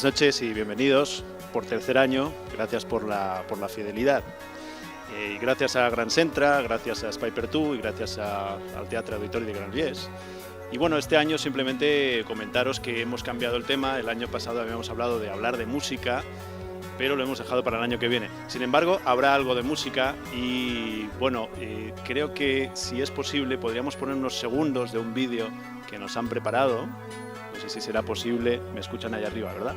Buenas noches y bienvenidos por tercer año. Gracias por la fidelidad. Y gracias a Gran Centra, gracias a Spy per Tu y gracias al Teatre Auditori de Granollers. Y bueno, este año simplemente comentaros que hemos cambiado el tema. El año pasado habíamos hablado de hablar de música, pero lo hemos dejado para el año que viene. Sin embargo, habrá algo de música y bueno, creo que si es posible podríamos poner unos segundos de un vídeo que nos han preparado. No sé si será posible, me escuchan ahí arriba, ¿verdad?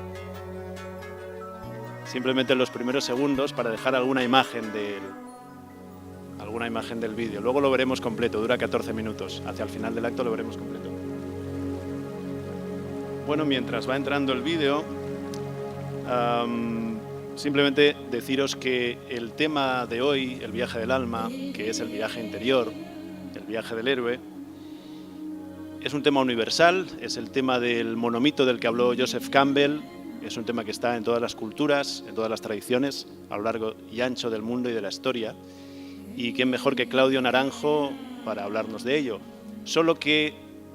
Simplemente los primeros segundos para dejar alguna imagen del vídeo. Luego lo veremos completo, dura 14 minutos. Hacia el final del acto lo veremos completo. Bueno, mientras va entrando el vídeo, simplemente deciros que el tema de hoy, el viaje del alma, que es el viaje interior, el viaje del héroe, es un tema universal, es el tema del monomito del que habló Joseph Campbell, es un tema que está en todas las culturas, en todas las tradiciones, a lo largo y ancho del mundo y de la historia. Y quién mejor que Claudio Naranjo para hablarnos de ello. Solo que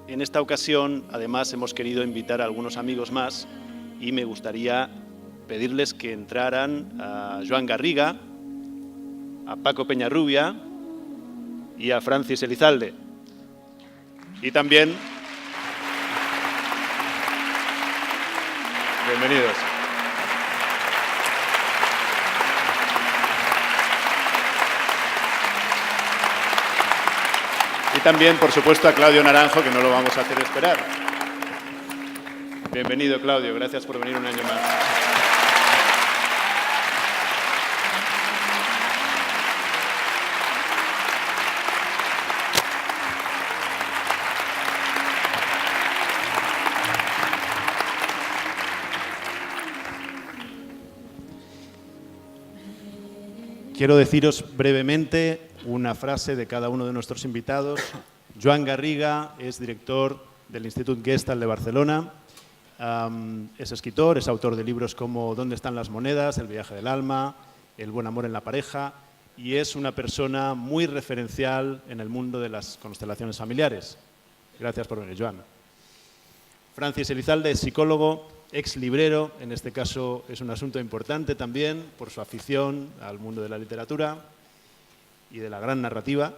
en esta ocasión, además, hemos querido invitar a algunos amigos más y me gustaría pedirles que entraran a Joan Garriga, a Paco Peñarrubia y a Francis Elizalde. Y también... Bienvenidos. Y también, por supuesto, a Claudio Naranjo, que no lo vamos a hacer esperar. Bienvenido, Claudio. Gracias por venir un año más. Quiero deciros brevemente una frase de cada uno de nuestros invitados. Joan Garriga es director del Institut Gestalt de Barcelona, es escritor, es autor de libros como ¿Dónde están las monedas?, El viaje del alma, El buen amor en la pareja, y es una persona muy referencial en el mundo de las constelaciones familiares. Gracias por venir, Joan. Francis Elizalde es psicólogo, ex librero, en este caso es un asunto importante también por su afición al mundo de la literatura y de la gran narrativa,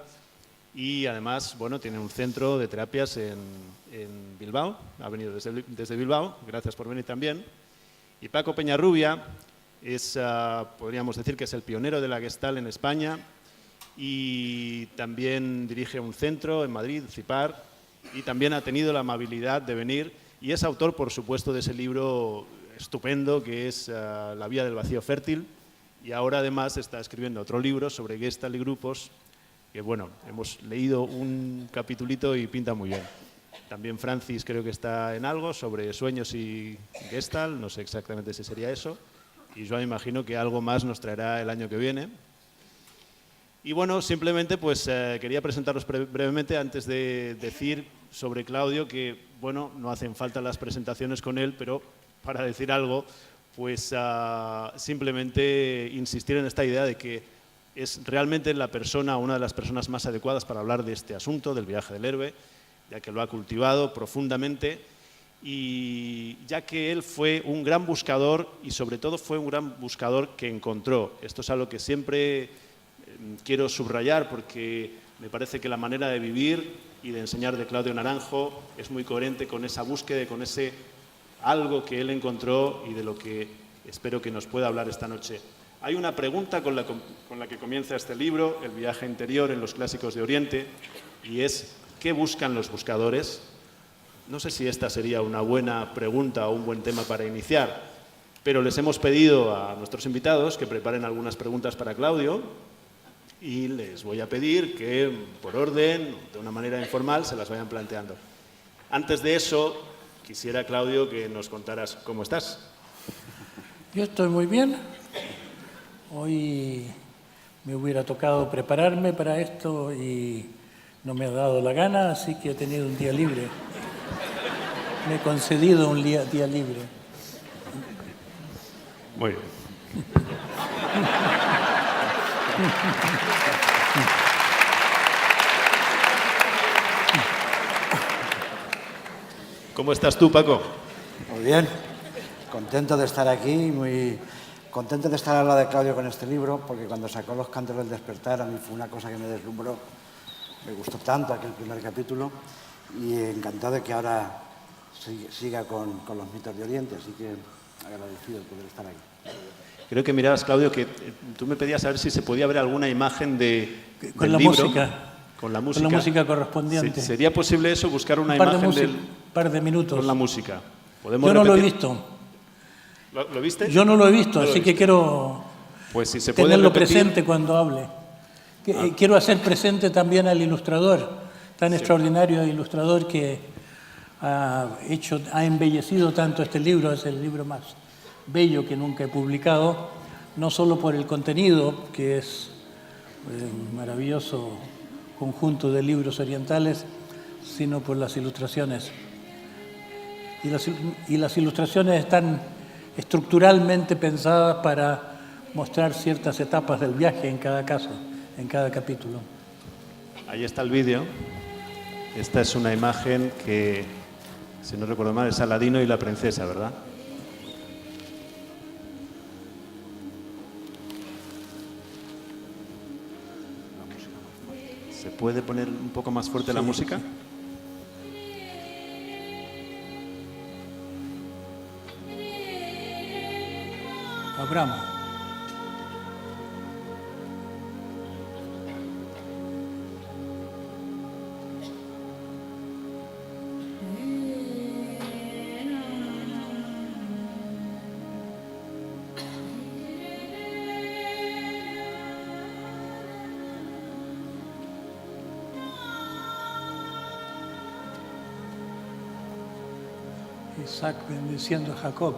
y además, bueno, tiene un centro de terapias en Bilbao, ha venido desde Bilbao, gracias por venir también. Y Paco Peñarrubia es, podríamos decir que es el pionero de la Gestalt en España y también dirige un centro en Madrid, CIPAR, y también ha tenido la amabilidad de venir y es autor, por supuesto, de ese libro estupendo que es La vía del vacío fértil, y ahora además está escribiendo otro libro sobre Gestalt y grupos, que bueno, hemos leído un capitulito y pinta muy bien. También Francis creo que está en algo sobre sueños y Gestalt, no sé exactamente si sería eso, y yo me imagino que algo más nos traerá el año que viene. Y bueno, simplemente pues quería presentaros brevemente antes de decir sobre Claudio que, bueno, no hacen falta las presentaciones con él, pero para decir algo, pues simplemente insistir en esta idea de que es realmente la persona, una de las personas más adecuadas para hablar de este asunto, del viaje del héroe, ya que lo ha cultivado profundamente y ya que él fue un gran buscador y sobre todo fue un gran buscador que encontró. Esto es algo que siempre quiero subrayar porque me parece que la manera de vivir y de enseñar de Claudio Naranjo es muy coherente con esa búsqueda, con ese algo que él encontró y de lo que espero que nos pueda hablar esta noche. Hay una pregunta con la que comienza este libro, El viaje interior en los clásicos de Oriente, y es ¿qué buscan los buscadores? No sé si esta sería una buena pregunta o un buen tema para iniciar, pero les hemos pedido a nuestros invitados que preparen algunas preguntas para Claudio y les voy a pedir que, por orden, de una manera informal, se las vayan planteando. Antes de eso, quisiera, Claudio, que nos contaras cómo estás. Yo estoy muy bien. Hoy me hubiera tocado prepararme para esto y no me ha dado la gana, así que he tenido un día libre. Me he concedido un día libre. Muy bien. ¿Cómo estás tú, Paco? Muy bien. Contento de estar aquí, muy contento de estar al lado de Claudio con este libro, porque cuando sacó Los Cantos del Despertar a mí fue una cosa que me deslumbró. Me gustó tanto aquel primer capítulo y encantado de que ahora siga con los mitos de Oriente, así que agradecido de poder estar aquí. Creo que mirabas, Claudio, que tú me pedías saber si se podía ver alguna imagen del Con la libro. música. Con la Con la música correspondiente. ¿Sería posible eso, buscar una Un par de imagen música, par de minutos. con la música? Yo no lo he visto. ¿Lo viste? Yo no lo he visto, No lo así que viste. quiero Pues si se puede tenerlo repetir, presente cuando hable. Quiero hacer presente también al ilustrador, tan extraordinario ilustrador que ha embellecido tanto este libro, es el libro más bello que nunca he publicado, no solo por el contenido, que es un maravilloso conjunto de libros orientales, sino por las ilustraciones. Y las ilustraciones están estructuralmente pensadas para mostrar ciertas etapas del viaje en cada caso, en cada capítulo. ahí está el vídeo. Esta es una imagen que, si no recuerdo mal, es Aladino y la princesa, ¿verdad? ¿Se puede poner un poco más fuerte la música? Abramos. Isaac bendiciendo a Jacob.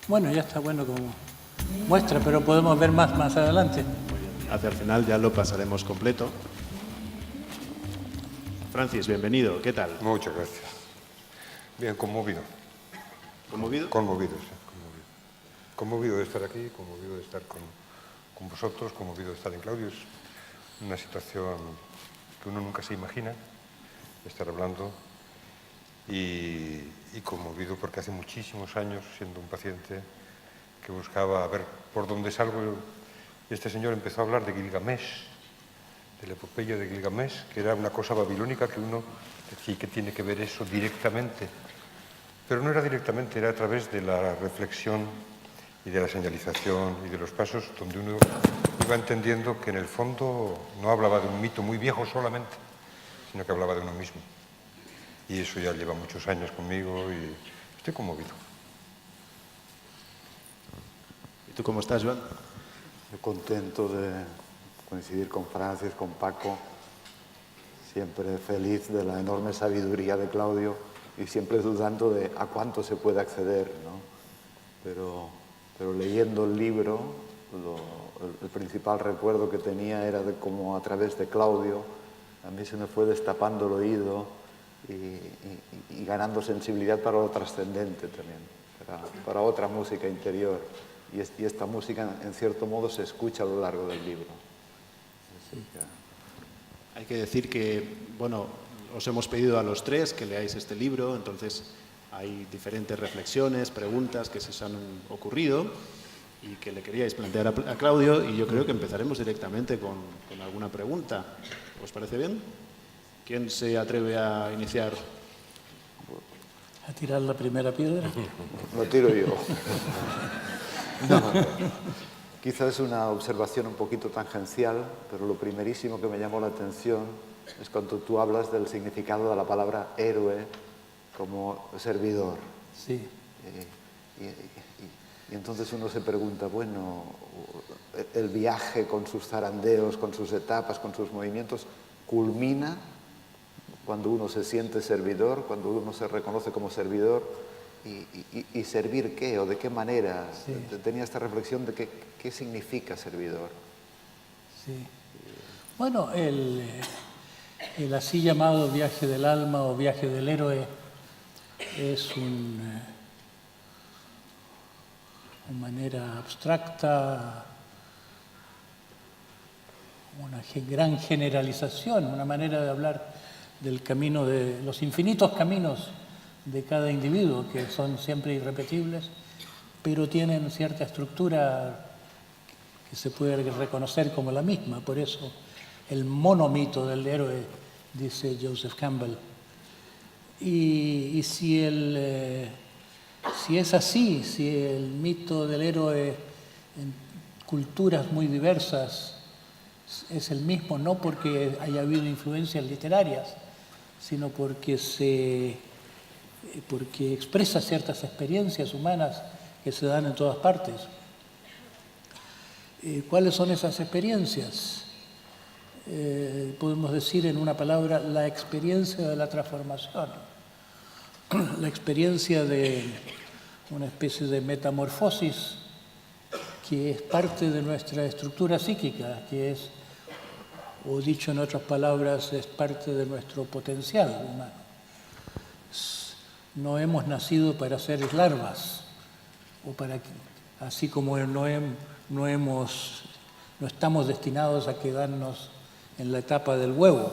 Bueno, ya está bueno como muestra, pero podemos ver más adelante. Hacia el final ya lo pasaremos completo. Francis, bienvenido. ¿Qué tal? Muchas gracias. Bien, conmovido. ¿Conmovido? Conmovido, sí, conmovido. Conmovido de estar aquí, conmovido de estar con vosotros, conmovido de estar en Claudio. Es una situación que uno nunca se imagina, estar hablando, y conmovido porque hace muchísimos años, siendo un paciente que buscaba ver por dónde salgo, este señor empezó a hablar de Gilgamesh, de la epopeya de Gilgamesh, que era una cosa babilónica que uno decía que tiene que ver eso directamente. Pero no era directamente, era a través de la reflexión y de la señalización y de los pasos donde uno iba entendiendo que en el fondo no hablaba de un mito muy viejo solamente, sino que hablaba de uno mismo. Y eso ya lleva muchos años conmigo y estoy conmovido. ¿Y tú cómo estás, Joan? Yo contento de coincidir con Francis, con Paco, siempre feliz de la enorme sabiduría de Claudio y siempre dudando de a cuánto se puede acceder, ¿no? Pero leyendo el libro, el principal recuerdo que tenía era de cómo a través de Claudio a mí se me fue destapando el oído y ganando sensibilidad para lo trascendente también, para otra música interior. Y esta música, en cierto modo, se escucha a lo largo del libro. Así que... Hay que decir que, bueno, os hemos pedido a los tres que leáis este libro, entonces hay diferentes reflexiones, preguntas que se os han ocurrido y que le queríais plantear a Claudio, y yo creo que empezaremos directamente con alguna pregunta. ¿Os parece bien? ¿Quién se atreve a iniciar? A tirar la primera piedra. Lo tiro yo. No, quizás es una observación un poquito tangencial, pero lo primerísimo que me llamó la atención es cuando tú hablas del significado de la palabra héroe como servidor. Sí. Y entonces uno se pregunta, bueno, el viaje con sus zarandeos, con sus etapas, con sus movimientos, culmina cuando uno se siente servidor, cuando uno se reconoce como servidor. ¿Y servir qué o de qué manera? Sí. Tenía esta reflexión de qué significa servidor. Sí. Bueno, el así llamado viaje del alma o viaje del héroe es una manera abstracta una gran generalización, una manera de hablar del camino, de los infinitos caminos de cada individuo, que son siempre irrepetibles, pero tienen cierta estructura que se puede reconocer como la misma. Por eso el monomito del héroe, dice Joseph Campbell. Y si es así, si el mito del héroe en culturas muy diversas es el mismo, no porque haya habido influencias literarias, sino porque expresa ciertas experiencias humanas que se dan en todas partes. ¿Cuáles son esas experiencias? Podemos decir en una palabra, la experiencia de la transformación, la experiencia de una especie de metamorfosis que es parte de nuestra estructura psíquica, que es, o dicho en otras palabras, es parte de nuestro potencial humano. No hemos nacido para ser larvas, o así como no estamos destinados a quedarnos en la etapa del huevo.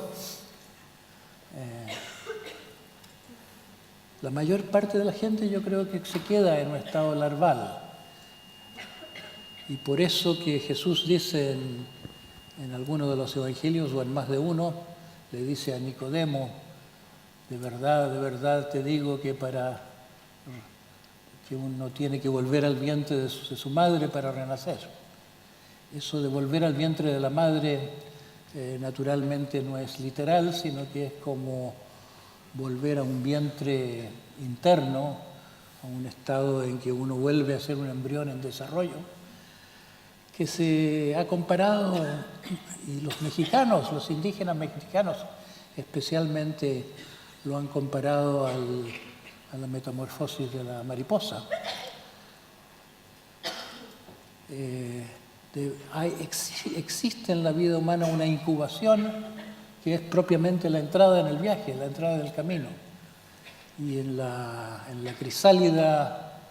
La mayor parte de la gente yo creo que se queda en un estado larval. Y por eso que Jesús dice en alguno de los evangelios, o en más de uno, le dice a Nicodemo, de verdad te digo que uno tiene que volver al vientre de su madre para renacer. Eso de volver al vientre de la madre naturalmente no es literal, sino que es como volver a un vientre interno, a un estado en que uno vuelve a ser un embrión en desarrollo, que se ha comparado, y los mexicanos, los indígenas mexicanos especialmente, lo han comparado a la metamorfosis de la mariposa. Existe en la vida humana una incubación que es propiamente la entrada en el viaje, la entrada del camino. Y en la crisálida,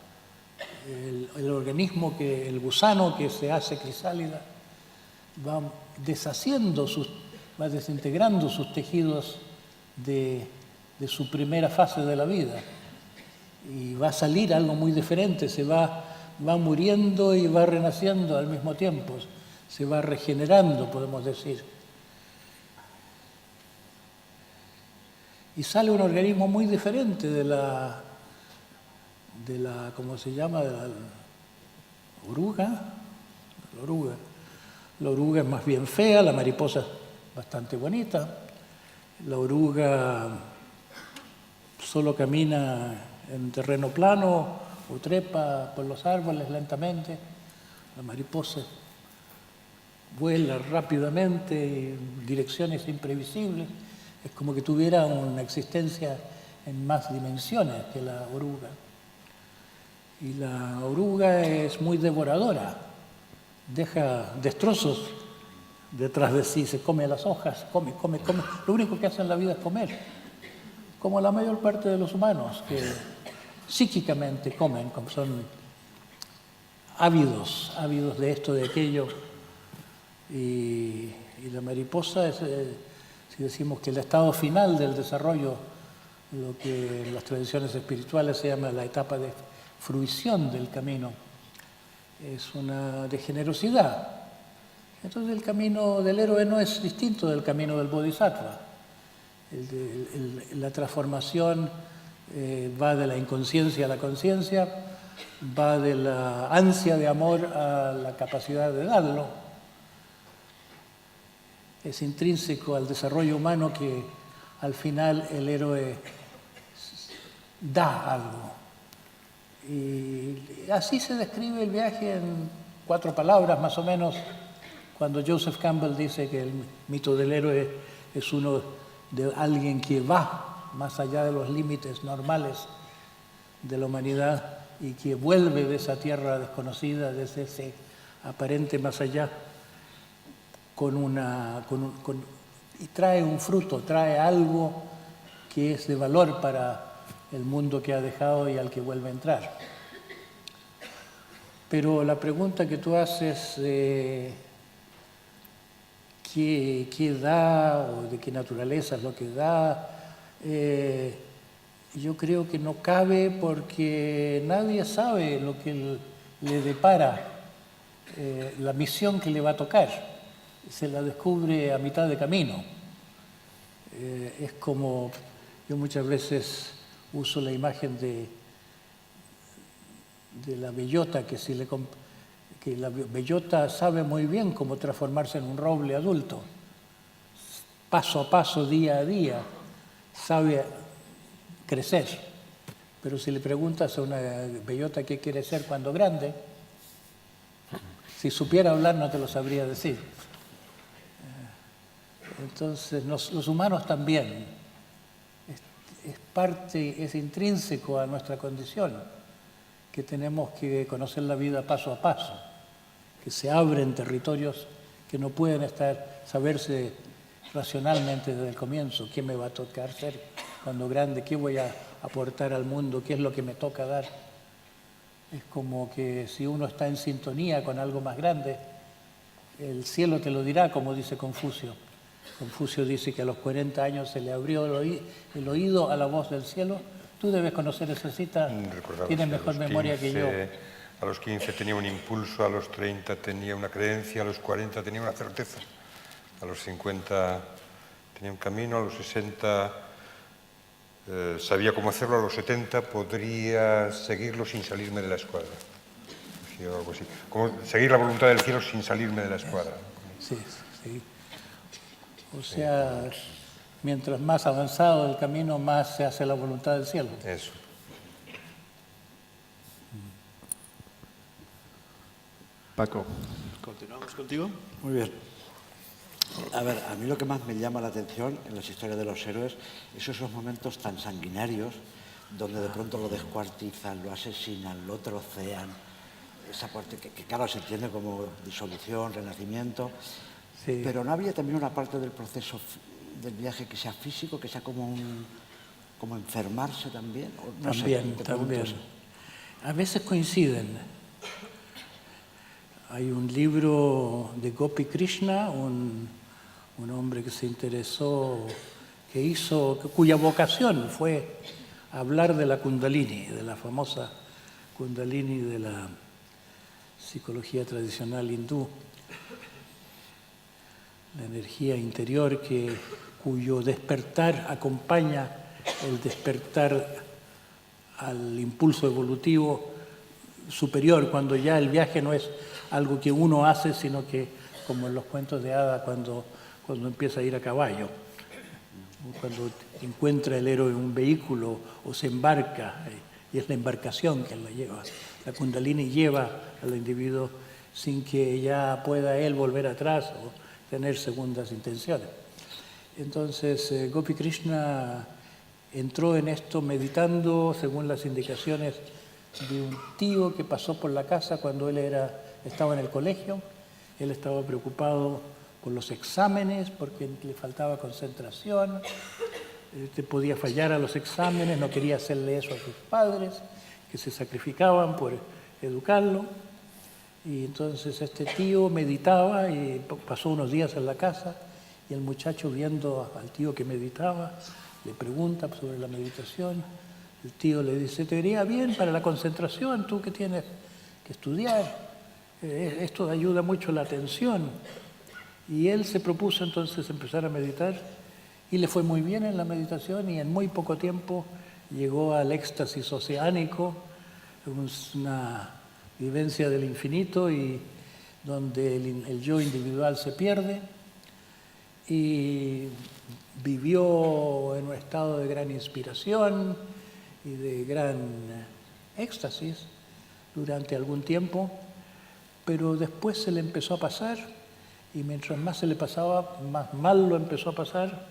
el organismo, el gusano que se hace crisálida, va desintegrando sus tejidos de su primera fase de la vida. Y va a salir algo muy diferente, va muriendo y va renaciendo al mismo tiempo, se va regenerando, podemos decir. Y sale un organismo muy diferente de la ¿cómo se llama? De la oruga. La oruga es más bien fea, la mariposa es bastante bonita. La oruga solo camina en terreno plano o trepa por los árboles lentamente. La mariposa vuela rápidamente en direcciones imprevisibles. Es como que tuviera una existencia en más dimensiones que la oruga. Y la oruga es muy devoradora, deja destrozos detrás de sí, se come las hojas, come. Lo único que hace en la vida es comer, como la mayor parte de los humanos, que psíquicamente comen, como son ávidos de esto, de aquello. Y la mariposa es, si decimos que el estado final del desarrollo, lo que en las tradiciones espirituales se llama la etapa de fruición del camino, es una de generosidad. Entonces el camino del héroe no es distinto del camino del bodhisattva. La transformación va de la inconsciencia a la conciencia, va de la ansia de amor a la capacidad de darlo. Es intrínseco al desarrollo humano que al final el héroe da algo. Y así se describe el viaje en 4 palabras más o menos, cuando Joseph Campbell dice que el mito del héroe es uno de alguien que va más allá de los límites normales de la humanidad y que vuelve de esa tierra desconocida, desde ese aparente más allá, y trae un fruto, trae algo que es de valor para el mundo que ha dejado y al que vuelve a entrar. Pero la pregunta que tú haces, qué da o de qué naturaleza es lo que da. Yo creo que no cabe porque nadie sabe lo que le depara, la misión que le va a tocar. Se la descubre a mitad de camino. Es como, yo muchas veces uso la imagen de la bellota, que la bellota sabe muy bien cómo transformarse en un roble adulto. Paso a paso, día a día, sabe crecer. Pero si le preguntas a una bellota qué quiere ser cuando grande, si supiera hablar no te lo sabría decir. Entonces, los humanos también. Es intrínseco a nuestra condición, que tenemos que conocer la vida paso a paso, que se abren territorios que no pueden saberse racionalmente desde el comienzo. ¿Qué me va a tocar ser cuando grande? ¿Qué voy a aportar al mundo? ¿Qué es lo que me toca dar? Es como que si uno está en sintonía con algo más grande, el cielo te lo dirá, como dice Confucio. Confucio dice que a los 40 años se le abrió el oído a la voz del cielo. Tú debes conocer esa cita, tienes mejor memoria que yo. A los 15 tenía un impulso, a los 30 tenía una creencia, a los 40 tenía una certeza, a los 50 tenía un camino, a los 60 sabía cómo hacerlo, a los 70 podría seguirlo sin salirme de la escuadra. Algo así. Como seguir la voluntad del cielo sin salirme de la escuadra. Sí, sí. O sea, mientras más avanzado el camino, más se hace la voluntad del cielo. Eso. Paco, continuamos contigo. Muy bien. A ver, a mí lo que más me llama la atención en las historias de los héroes es esos momentos tan sanguinarios donde de pronto lo descuartizan, lo asesinan, lo trocean. Esa parte que claro, se entiende como disolución, renacimiento. Sí. Pero ¿no habría también una parte del proceso del viaje que sea físico, que sea como enfermarse también? No también, sé, también. A veces coinciden. Hay un libro de Gopi Krishna, un hombre que se interesó, cuya vocación fue hablar de la Kundalini, de la famosa Kundalini de la psicología tradicional hindú. La energía interior cuyo despertar acompaña el despertar al impulso evolutivo superior, cuando ya el viaje no es algo que uno hace, sino que, como en los cuentos de hadas, cuando empieza a ir a caballo, cuando encuentra el héroe un vehículo o se embarca, y es la embarcación que la lleva. La Kundalini lleva al individuo sin que ya pueda él volver atrás o tener segundas intenciones. Entonces, Gopi Krishna entró en esto meditando según las indicaciones de un tío que pasó por la casa cuando él estaba en el colegio. Él estaba preocupado por los exámenes porque le faltaba concentración, podía fallar a los exámenes, no quería hacerle eso a sus padres, que se sacrificaban por educarlo. Y entonces este tío meditaba y pasó unos días en la casa y el muchacho, viendo al tío que meditaba, le pregunta sobre la meditación. El tío le dice: te iría bien para la concentración, tú que tienes que estudiar, esto ayuda mucho la atención. Y él se propuso entonces empezar a meditar y le fue muy bien en la meditación y en muy poco tiempo llegó al éxtasis oceánico, una vivencia del infinito y donde el yo individual se pierde, y vivió en un estado de gran inspiración y de gran éxtasis durante algún tiempo, pero después se le empezó a pasar y mientras más se le pasaba, más mal lo empezó a pasar,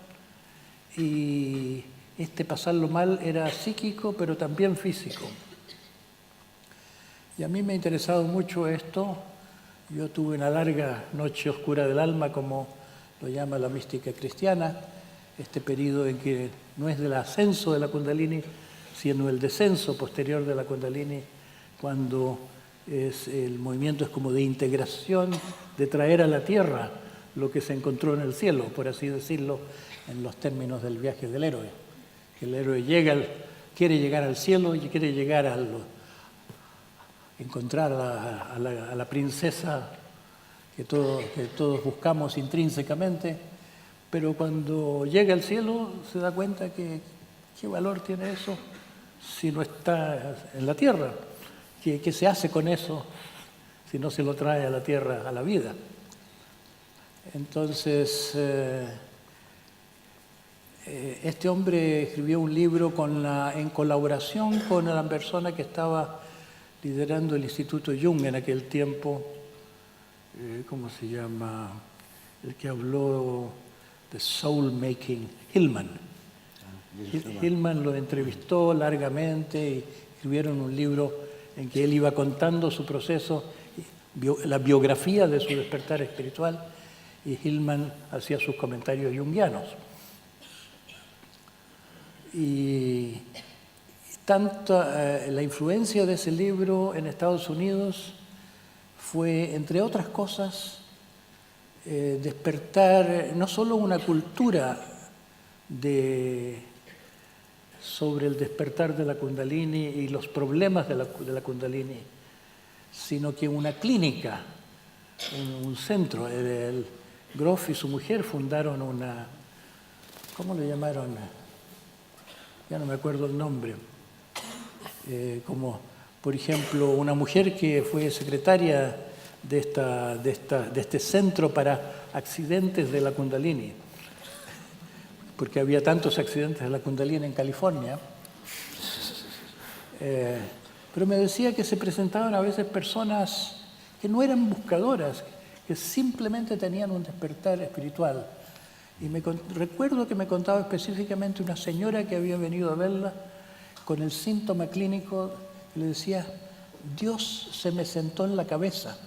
y este pasarlo mal era psíquico pero también físico. Y a mí me ha interesado mucho esto. Yo tuve una larga noche oscura del alma, como lo llama la mística cristiana, este periodo en que no es del ascenso de la Kundalini, sino el descenso posterior de la Kundalini, cuando el movimiento es como de integración, de traer a la tierra lo que se encontró en el cielo, por así decirlo, en los términos del viaje del héroe. El héroe quiere llegar al cielo y quiere llegar encontrar a la princesa que todos buscamos intrínsecamente, pero cuando llega al cielo se da cuenta que qué valor tiene eso si no está en la tierra. ¿Qué se hace con eso si no se lo trae a la tierra, a la vida? Entonces, este hombre escribió un libro en colaboración con la persona que estaba liderando el Instituto Jung en aquel tiempo. ¿Cómo se llama? El que habló de soul making, Hillman. Hillman lo entrevistó largamente y escribieron un libro en que él iba contando su proceso, la biografía de su despertar espiritual, y Hillman hacía sus comentarios junguianos. Y tanto la influencia de ese libro en Estados Unidos fue, entre otras cosas, despertar no solo una cultura sobre el despertar de la Kundalini y los problemas de la Kundalini, sino que una clínica, un centro. El Grof y su mujer fundaron ¿cómo le llamaron? Ya no me acuerdo el nombre. Como, por ejemplo, una mujer que fue secretaria de este centro para accidentes de la Kundalini, porque había tantos accidentes de la Kundalini en California. Pero me decía que se presentaban a veces personas que no eran buscadoras, que simplemente tenían un despertar espiritual. Y recuerdo que me contaba específicamente una señora que había venido a verla con el síntoma clínico y le decía: Dios se me sentó en la cabeza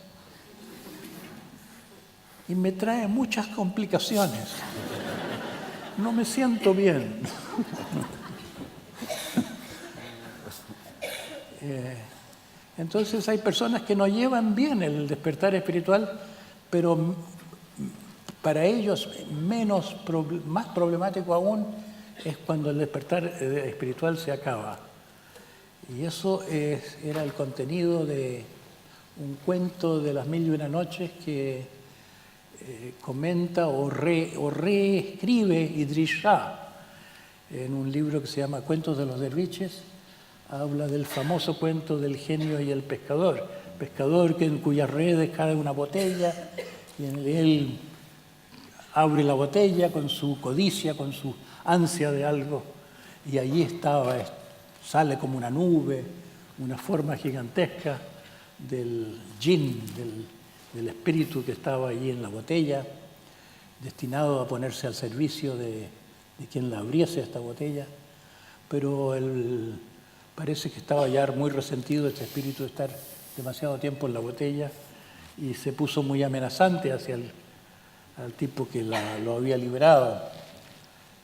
y me trae muchas complicaciones. No me siento bien. Entonces hay personas que no llevan bien el despertar espiritual, pero para ellos más problemático aún es cuando el despertar espiritual se acaba. Y eso era el contenido de un cuento de las 1001 noches que comenta o reescribe Idries Shah en un libro que se llama Cuentos de los derviches. Habla del famoso cuento del genio y el pescador. Pescador en cuyas redes cae una botella y él abre la botella con su codicia, con su ansia de algo, y allí sale como una nube, una forma gigantesca del jinn, del espíritu que estaba allí en la botella, destinado a ponerse al servicio de quien la abriese esta botella, pero parece que estaba ya muy resentido este espíritu de estar demasiado tiempo en la botella y se puso muy amenazante hacia al tipo que lo había liberado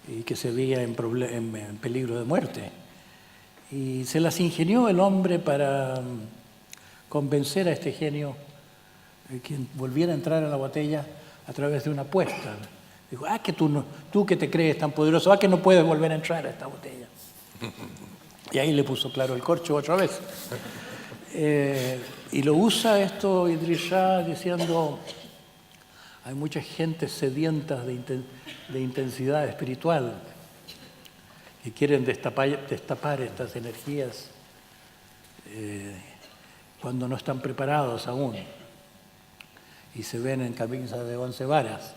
y que se veía en peligro de muerte. Y se las ingenió el hombre para convencer a este genio de que volviera a entrar a la botella a través de una apuesta. Dijo: que tú que te crees tan poderoso, que no puedes volver a entrar a esta botella. Y ahí le puso claro el corcho otra vez. Y lo usa esto Idries Shah diciendo: hay mucha gente sedienta de intensidad espiritual que quieren destapar estas energías cuando no están preparados aún y se ven en camisas de 11 varas.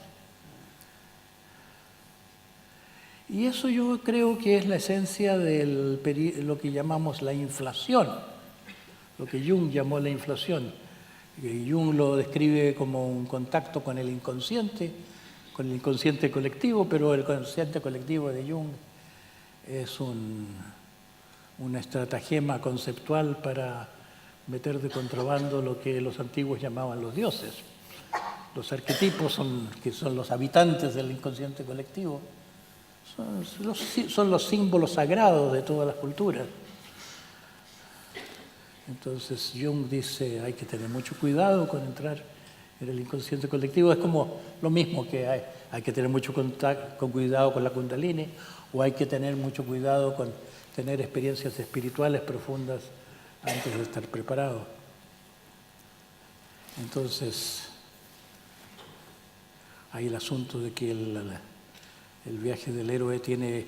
Y eso yo creo que es la esencia de lo que llamamos la inflación, lo que Jung llamó la inflación. Jung lo describe como un contacto con el inconsciente colectivo, pero el consciente colectivo de Jung es una estratagema conceptual para meter de contrabando lo que los antiguos llamaban los dioses. Los arquetipos que son los habitantes del inconsciente colectivo, son los símbolos sagrados de todas las culturas. Entonces Jung dice: hay que tener mucho cuidado con entrar en el inconsciente colectivo. Es como lo mismo que hay que tener mucho cuidado con la Kundalini, o hay que tener mucho cuidado con tener experiencias espirituales profundas antes de estar preparado. Entonces, hay el asunto de que el viaje del héroe tiene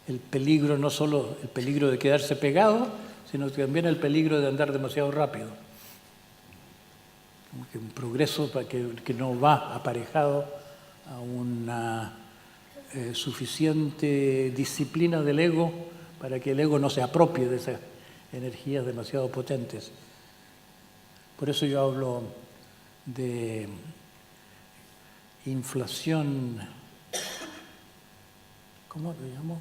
el peligro, no solo el peligro de quedarse pegado, sino también el peligro de andar demasiado rápido. Como que un progreso que no va aparejado a una suficiente disciplina del ego para que el ego no se apropie de esas energías demasiado potentes. Por eso yo hablo de inflación. ¿Cómo lo llamo?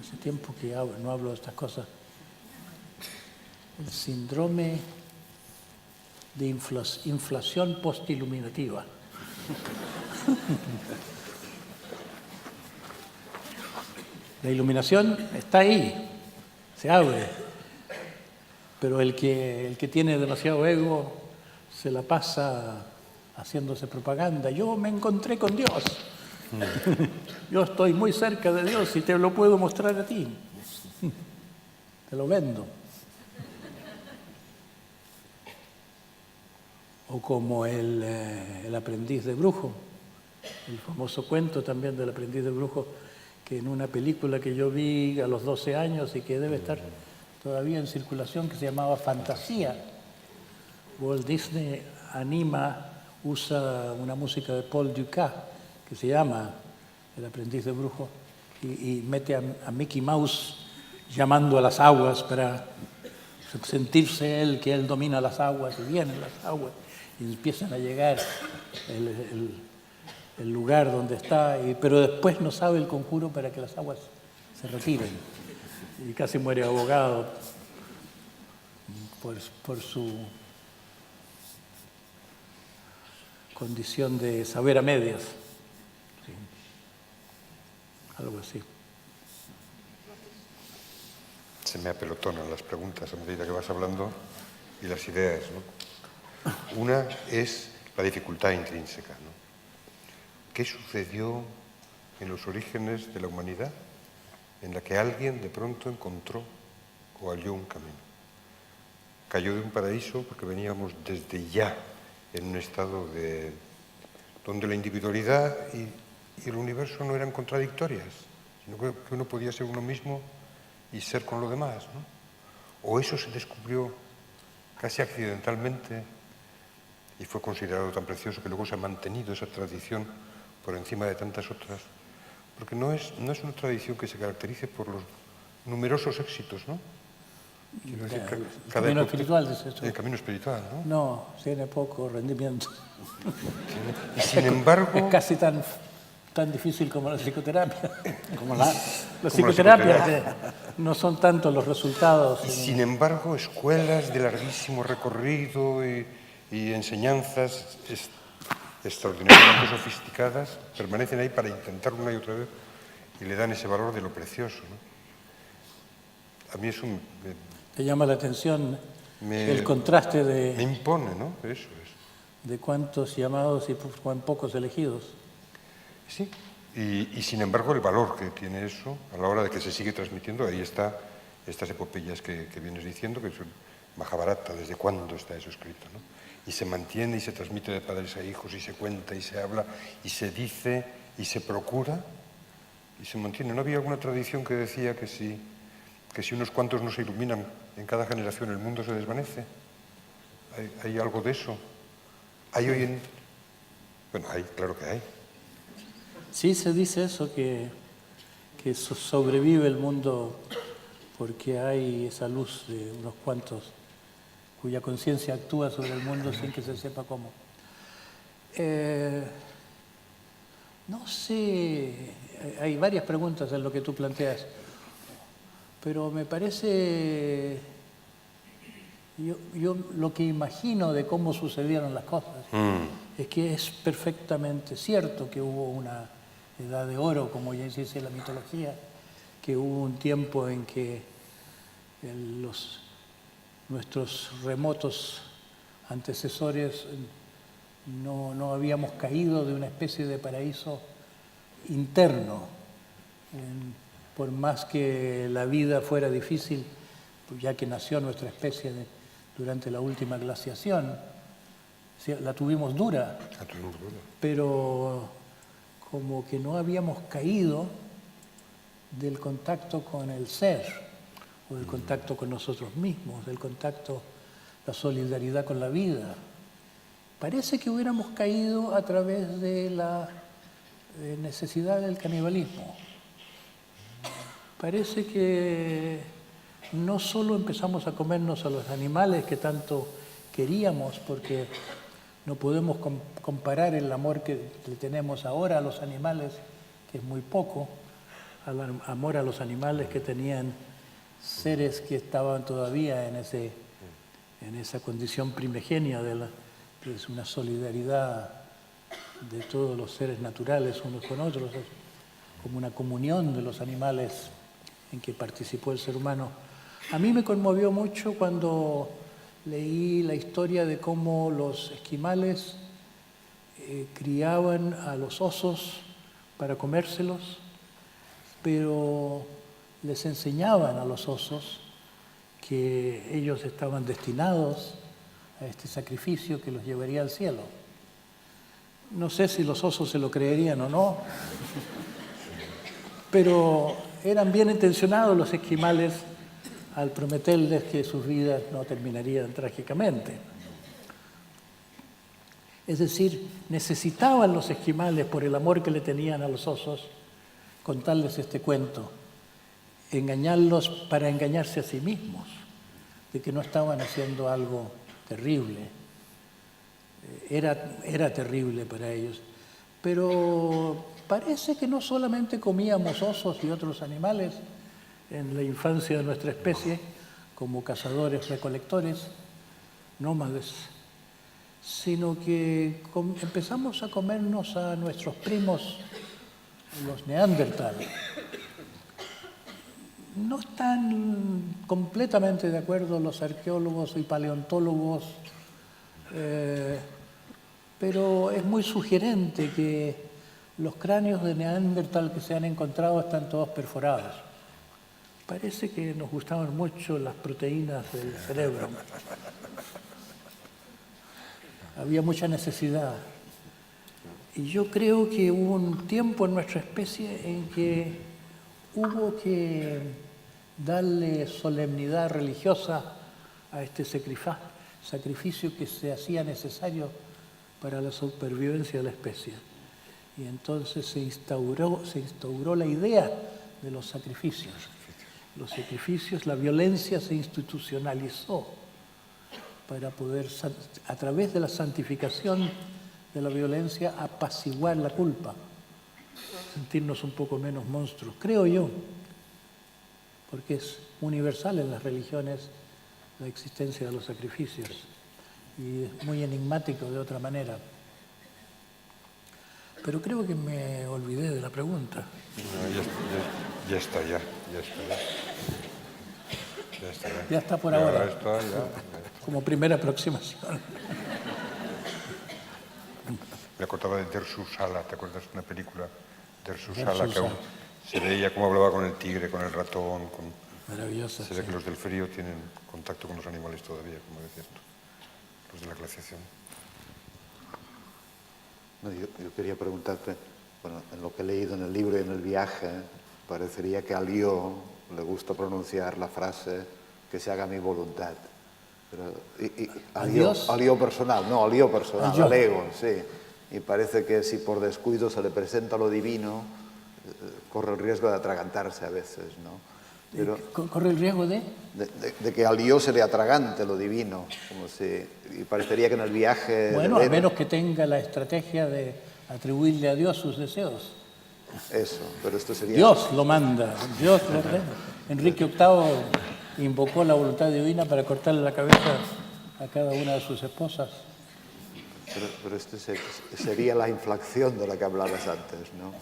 Hace tiempo que no hablo de estas cosas. El síndrome de inflación postiluminativa. La iluminación está ahí, se abre, pero el que tiene demasiado ego se la pasa haciéndose propaganda. Yo me encontré con Dios. Yo estoy muy cerca de Dios y te lo puedo mostrar a ti. Te lo vendo. O como el aprendiz de brujo, el famoso cuento también del aprendiz de brujo, que en una película que yo vi a los 12 años y que debe estar todavía en circulación, que se llamaba Fantasía. Walt Disney usa una música de Paul Dukas, que se llama El aprendiz de brujo, y mete a Mickey Mouse llamando a las aguas para sentirse él que él domina las aguas, y vienen las aguas y empiezan a llegar el lugar donde está, pero después no sabe el conjuro para que las aguas se retiren, y casi muere ahogado por su condición de saber a medias. Sí. Algo así. Se me apelotonan las preguntas a medida que vas hablando y las ideas, ¿no? Una es la dificultad intrínseca, ¿no? ¿Qué sucedió en los orígenes de la humanidad en la que alguien de pronto encontró o halló un camino? Cayó de un paraíso porque veníamos desde ya en un estado donde la individualidad y el universo no eran contradictorias, sino que uno podía ser uno mismo y ser con lo demás, ¿no? O eso se descubrió casi accidentalmente y fue considerado tan precioso que luego se ha mantenido esa tradición por encima de tantas otras, porque no es una tradición que se caracterice por los numerosos éxitos, ¿no? Quiero decir, El camino espiritual, dices tú. El camino espiritual, ¿no? No, tiene poco rendimiento. Y sin embargo... Es casi tan difícil como la psicoterapia. La psicoterapia. que no son tantos los resultados. Y sin embargo, escuelas de larguísimo recorrido y enseñanzas extraordinariamente sofisticadas permanecen ahí para intentar una y otra vez y le dan ese valor de lo precioso, ¿no? A mí eso te llama la atención el contraste me impone, ¿no? Eso es. De cuántos llamados y cuán pocos elegidos. Sí, y sin embargo el valor que tiene eso a la hora de que se sigue transmitiendo, ahí está estas epopeyas que vienes diciendo, que son Mahabharata, ¿desde cuándo está eso escrito, no? Y se mantiene y se transmite de padres a hijos y se cuenta y se habla y se dice y se procura y se mantiene. ¿No había alguna tradición que decía que si unos cuantos no se iluminan en cada generación el mundo se desvanece? ¿Hay algo de eso? ¿Hay hoy en...? Bueno, hay, claro que hay. Sí, se dice eso, que sobrevive el mundo porque hay esa luz de unos cuantos cuya conciencia actúa sobre el mundo sin que se sepa cómo. No sé, hay varias preguntas en lo que tú planteas, pero me parece, yo lo que imagino de cómo sucedieron las cosas es que es perfectamente cierto que hubo una edad de oro, como ya dice la mitología, que hubo un tiempo en que nuestros remotos antecesores no habíamos caído de una especie de paraíso interno. Por más que la vida fuera difícil, pues ya que nació nuestra especie durante la última glaciación, la tuvimos dura, pero como que no habíamos caído del contacto con el ser, o del contacto con nosotros mismos, del contacto, la solidaridad con la vida. Parece que hubiéramos caído a través de la necesidad del canibalismo. Parece que no solo empezamos a comernos a los animales que tanto queríamos, porque no podemos comparar el amor que le tenemos ahora a los animales, que es muy poco, al amor a los animales que tenían seres que estaban todavía en esa condición primigenia que es una solidaridad de todos los seres naturales unos con otros, como una comunión de los animales en que participó el ser humano. A mí me conmovió mucho cuando leí la historia de cómo los esquimales criaban a los osos para comérselos, pero les enseñaban a los osos que ellos estaban destinados a este sacrificio que los llevaría al cielo. No sé si los osos se lo creerían o no, pero eran bien intencionados los esquimales al prometerles que sus vidas no terminarían trágicamente. Es decir, necesitaban los esquimales, por el amor que le tenían a los osos, contarles este cuento, engañarlos para engañarse a sí mismos, de que no estaban haciendo algo terrible. Era terrible para ellos. Pero parece que no solamente comíamos osos y otros animales en la infancia de nuestra especie, como cazadores, recolectores, nómades, sino que empezamos a comernos a nuestros primos, los Neandertal. No están completamente de acuerdo los arqueólogos y paleontólogos, pero es muy sugerente que los cráneos de Neandertal que se han encontrado están todos perforados. Parece que nos gustaban mucho las proteínas del cerebro. Había mucha necesidad. Y yo creo que hubo un tiempo en nuestra especie en que hubo que darle solemnidad religiosa a este sacrificio que se hacía necesario para la supervivencia de la especie. Y entonces se instauró la idea de los sacrificios. Los sacrificios, la violencia se institucionalizó para poder, a través de la santificación de la violencia, apaciguar la culpa, sentirnos un poco menos monstruos, creo yo, porque es universal en las religiones la existencia de los sacrificios y es muy enigmático de otra manera. Pero creo que me olvidé de la pregunta. No, ya está. Ya está por ahora. Ya está. Como primera aproximación. Me acordaba de Der Susala, ¿te acuerdas de una película? Der Susala, que aún se veía cómo hablaba con el tigre, con el ratón. Maravillosa. Se ve que los del frío tienen contacto con los animales todavía, como decías tú, los de la glaciación. No, yo quería preguntarte, bueno, en lo que he leído en el libro y en el viaje, parecería que a Lío le gusta pronunciar la frase que se haga mi voluntad. Pero, ¿A Lío personal? No, a Lío personal, al ego, sí. Y parece que si por descuido se le presenta lo divino, corre el riesgo de atragantarse a veces, ¿no? Pero, ¿corre el riesgo de? De que al Lío se le atragante lo divino, y parecería que en el viaje... Bueno, a menos que tenga la estrategia de atribuirle a Dios sus deseos. Eso, pero esto sería... Dios lo manda, Dios lo ordena. Enrique VIII invocó la voluntad divina para cortarle la cabeza a cada una de sus esposas. Pero esto sería la inflación de la que hablabas antes, ¿no?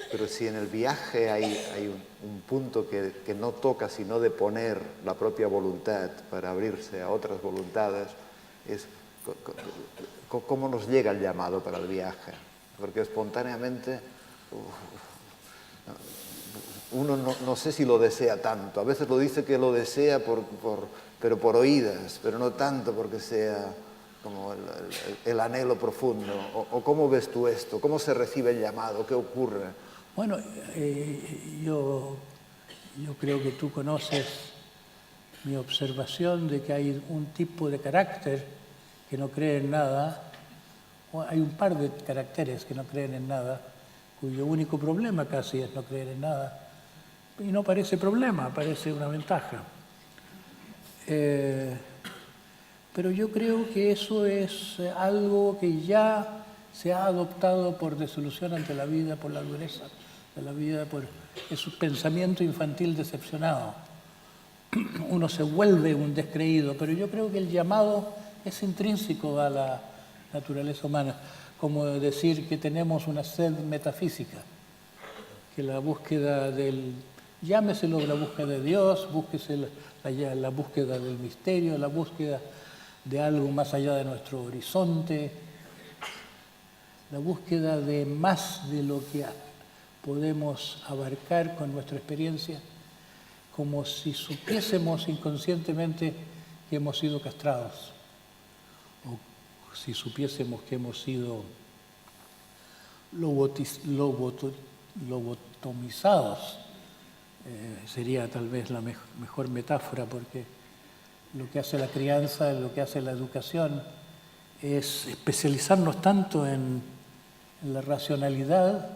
Pero si en el viaje hay un punto que no toca sino de poner la propia voluntad para abrirse a otras voluntades, es ¿Cómo nos llega el llamado para el viaje? Porque espontáneamente uno no sé si lo desea tanto. A veces lo dice que lo desea, pero por oídas, pero no tanto porque sea como el anhelo profundo. ¿O cómo ves tú esto? ¿Cómo se recibe el llamado? ¿Qué ocurre? Bueno, yo creo que tú conoces mi observación de que hay un tipo de carácter que no cree en nada, o hay un par de caracteres que no creen en nada, cuyo único problema casi es no creer en nada. Y no parece problema, parece una ventaja. Pero yo creo que eso es algo que ya se ha adoptado por desilusión ante la vida, por la dureza de la vida, por ese pensamiento infantil decepcionado. Uno se vuelve un descreído, pero yo creo que el llamado es intrínseco a la naturaleza humana, como decir que tenemos una sed metafísica, que la búsqueda llámeselo la búsqueda de Dios, búsquese la búsqueda del misterio, la búsqueda de algo más allá de nuestro horizonte, la búsqueda de más de lo que podemos abarcar con nuestra experiencia, como si supiésemos inconscientemente que hemos sido castrados, o si supiésemos que hemos sido lobotomizados. Sería tal vez la mejor metáfora, porque lo que hace la crianza, lo que hace la educación, es especializarnos tanto en la racionalidad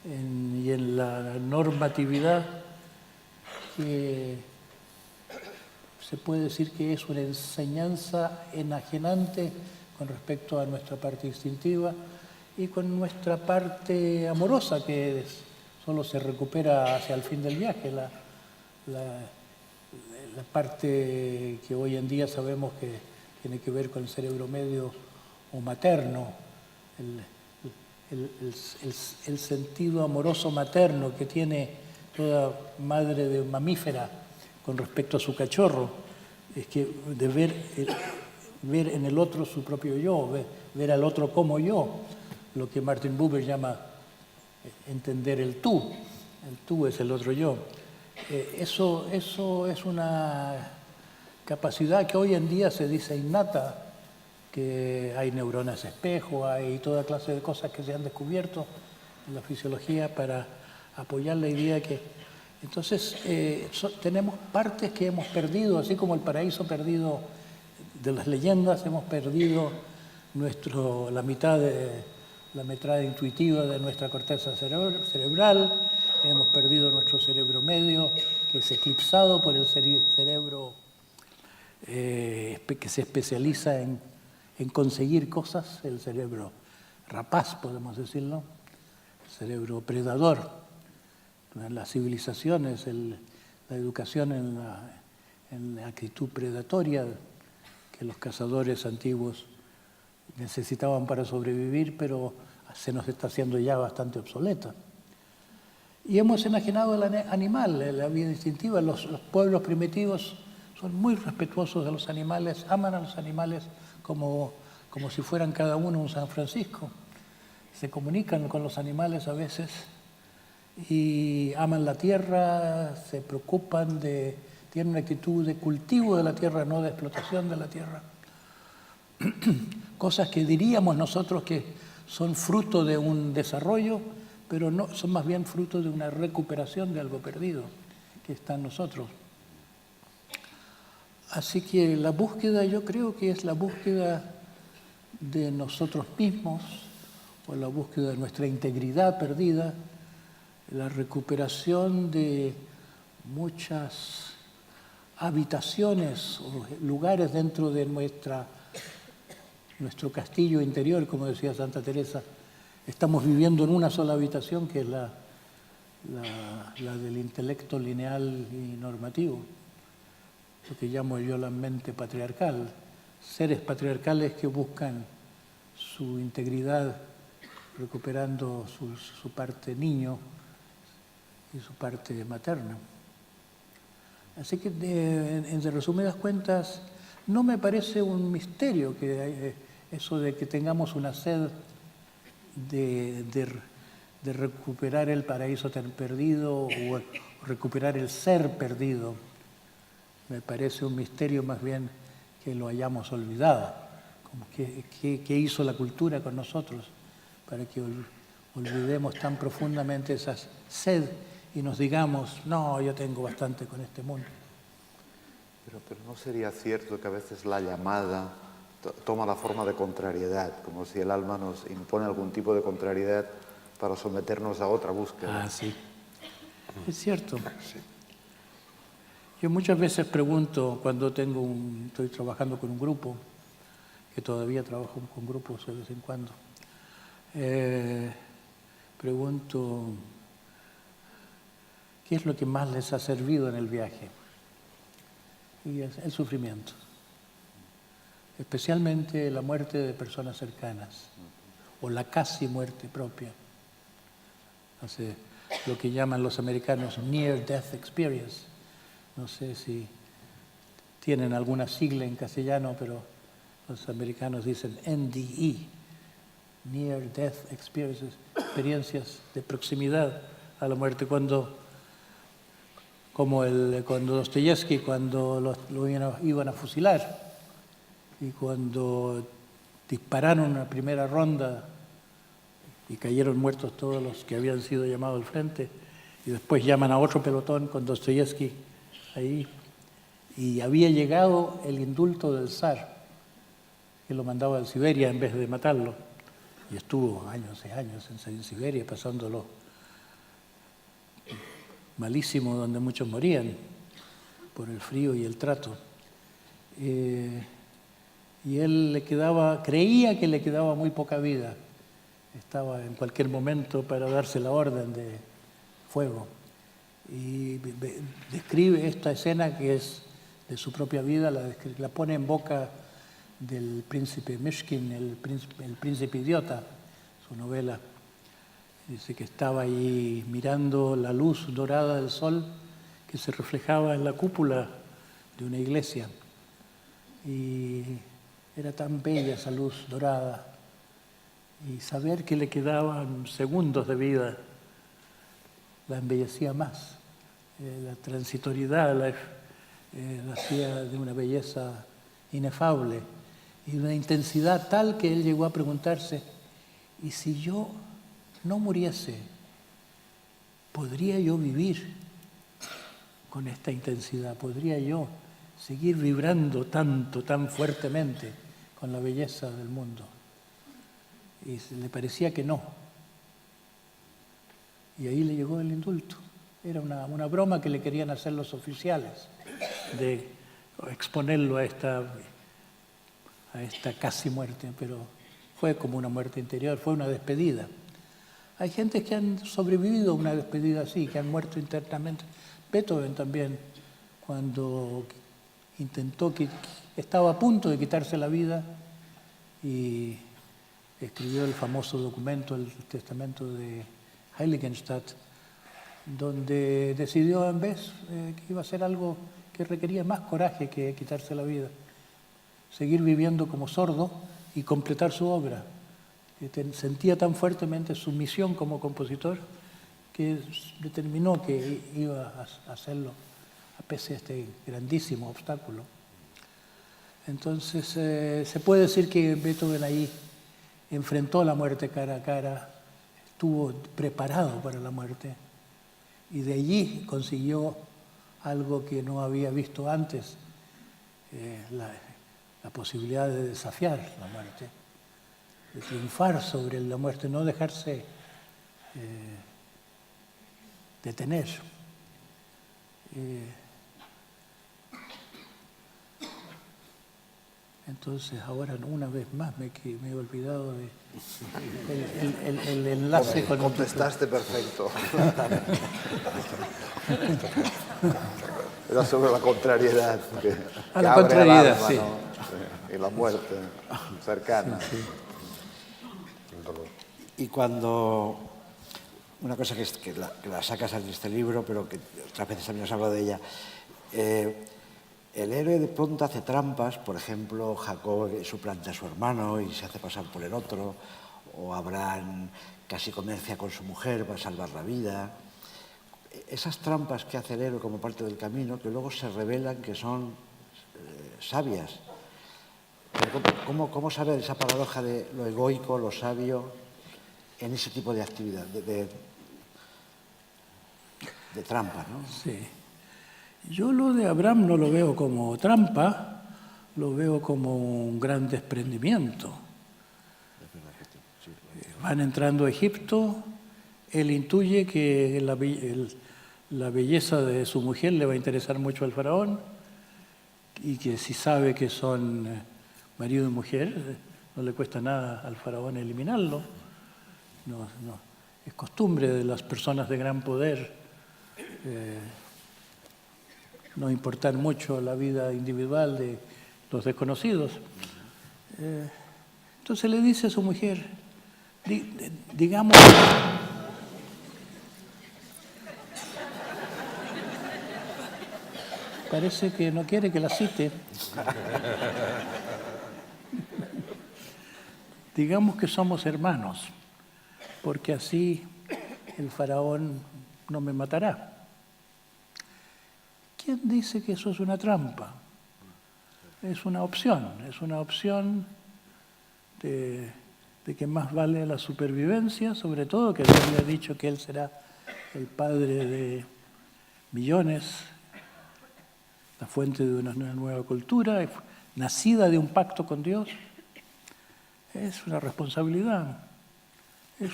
y en la normatividad, que se puede decir que es una enseñanza enajenante con respecto a nuestra parte instintiva y con nuestra parte amorosa, que solo se recupera hacia el fin del viaje, la parte que hoy en día sabemos que tiene que ver con el cerebro medio o materno, el sentido amoroso materno que tiene toda madre de mamífera con respecto a su cachorro, es que de ver en el otro su propio yo, ver al otro como yo, lo que Martin Buber llama entender el tú es el otro yo. Eso es una capacidad que hoy en día se dice innata, que hay neuronas espejo, hay toda clase de cosas que se han descubierto en la fisiología para apoyar la idea que... Entonces, tenemos partes que hemos perdido, así como el paraíso perdido de las leyendas, hemos perdido la mitad intuitiva de nuestra corteza cerebral, hemos perdido nuestro cerebro medio, que es eclipsado por el cerebro que se especializa en conseguir cosas, el cerebro rapaz, podemos decirlo, el cerebro predador. Las civilizaciones, la educación en la actitud predatoria que los cazadores antiguos necesitaban para sobrevivir, pero se nos está haciendo ya bastante obsoleta. Y hemos enajenado al animal, la vida instintiva. Los pueblos primitivos son muy respetuosos de los animales, aman a los animales como si fueran cada uno un San Francisco. Se comunican con los animales a veces y aman la tierra, se preocupan tienen una actitud de cultivo de la tierra, no de explotación de la tierra. Cosas que diríamos nosotros que son fruto de un desarrollo, pero no, son más bien fruto de una recuperación de algo perdido que está en nosotros. Así que la búsqueda, yo creo que es la búsqueda de nosotros mismos, o la búsqueda de nuestra integridad perdida, la recuperación de muchas habitaciones o lugares dentro de nuestro castillo interior, como decía Santa Teresa. Estamos viviendo en una sola habitación, que es la del intelecto lineal y normativo, lo que llamo yo la mente patriarcal, seres patriarcales que buscan su integridad recuperando su parte niño y su parte materna. Así que, en resumidas cuentas, no me parece un misterio que eso de que tengamos una sed de recuperar el paraíso perdido o recuperar el ser perdido. Me parece un misterio más bien que lo hayamos olvidado. Como ¿qué hizo la cultura con nosotros para que olvidemos tan profundamente esa sed y nos digamos, no, yo tengo bastante con este mundo? Pero ¿no sería cierto que a veces la llamada toma la forma de contrariedad, como si el alma nos impone algún tipo de contrariedad para someternos a otra búsqueda? Ah, sí. Es cierto. Yo muchas veces pregunto, cuando estoy trabajando con un grupo, que todavía trabajo con grupos de vez en cuando, pregunto, ¿qué es lo que más les ha servido en el viaje? Y es el sufrimiento, especialmente la muerte de personas cercanas, o la casi muerte propia. Hace lo que llaman los americanos Near Death Experience. No sé si tienen alguna sigla en castellano, pero los americanos dicen NDE, Near Death Experiences, experiencias de proximidad a la muerte. Cuando Dostoyevsky, cuando lo iban a fusilar, y cuando dispararon una primera ronda y cayeron muertos todos los que habían sido llamados al frente, y después llaman a otro pelotón con Dostoyevsky ahí, y había llegado el indulto del zar, que lo mandaba a Siberia en vez de matarlo, y estuvo años y años en Siberia pasándolo malísimo, donde muchos morían por el frío y el trato. Y él creía que le quedaba muy poca vida, estaba en cualquier momento para darse la orden de fuego. Y describe esta escena que es de su propia vida, la pone en boca del príncipe Mishkin, el príncipe idiota, su novela. Dice que estaba ahí mirando la luz dorada del sol que se reflejaba en la cúpula de una iglesia. Y era tan bella esa luz dorada. Y saber que le quedaban segundos de vida la embellecía más. La transitoriedad la hacía de una belleza inefable y de una intensidad tal que él llegó a preguntarse, ¿y si yo no muriese, podría yo vivir con esta intensidad? ¿Podría yo seguir vibrando tanto, tan fuertemente con la belleza del mundo? Y le parecía que no. Y ahí le llegó el indulto. Era una broma que le querían hacer los oficiales, de exponerlo a esta casi muerte, pero fue como una muerte interior, fue una despedida. Hay gente que han sobrevivido a una despedida así, que han muerto internamente. Beethoven también, cuando estaba a punto de quitarse la vida y escribió el famoso documento, el testamento de Heiligenstadt, donde decidió en vez que iba a ser algo que requería más coraje que quitarse la vida, seguir viviendo como sordo y completar su obra. Sentía tan fuertemente su misión como compositor que determinó que iba a hacerlo a pesar de este grandísimo obstáculo. Entonces se puede decir que Beethoven ahí enfrentó la muerte cara a cara, estuvo preparado para la muerte y de allí consiguió algo que no había visto antes, la posibilidad de desafiar la muerte, de triunfar sobre la muerte, no dejarse detener. Entonces ahora una vez más me he olvidado de el enlace con... Contestaste perfecto. Era sobre la contrariedad. La contrariedad, el alma, sí. ¿no? Y la muerte cercana. Sí. Y cuando... Una cosa que la sacas de este libro, pero que otras veces también os hablo de ella, el héroe de pronto hace trampas, por ejemplo, Jacob suplanta a su hermano y se hace pasar por el otro, o Abraham casi comercia con su mujer para salvar la vida. Esas trampas que hace el héroe como parte del camino, que luego se revelan que son sabias. Pero ¿cómo saber esa paradoja de lo egoico, lo sabio, en ese tipo de actividad, de trampa, ¿no? Sí. Yo lo de Abraham no lo veo como trampa, lo veo como un gran desprendimiento. Van entrando a Egipto, él intuye que la belleza de su mujer le va a interesar mucho al faraón y que si sabe que son marido y mujer, no le cuesta nada al faraón eliminarlo. No, es costumbre de las personas de gran poder no importar mucho la vida individual de los desconocidos. Entonces le dice a su mujer, digamos, parece que no quiere que la cite. Digamos que somos hermanos, porque así el faraón no me matará. ¿Quién dice que eso es una trampa? Es una opción de que más vale la supervivencia, sobre todo que Dios le ha dicho que Él será el padre de millones, la fuente de una nueva cultura, nacida de un pacto con Dios. Es una responsabilidad, es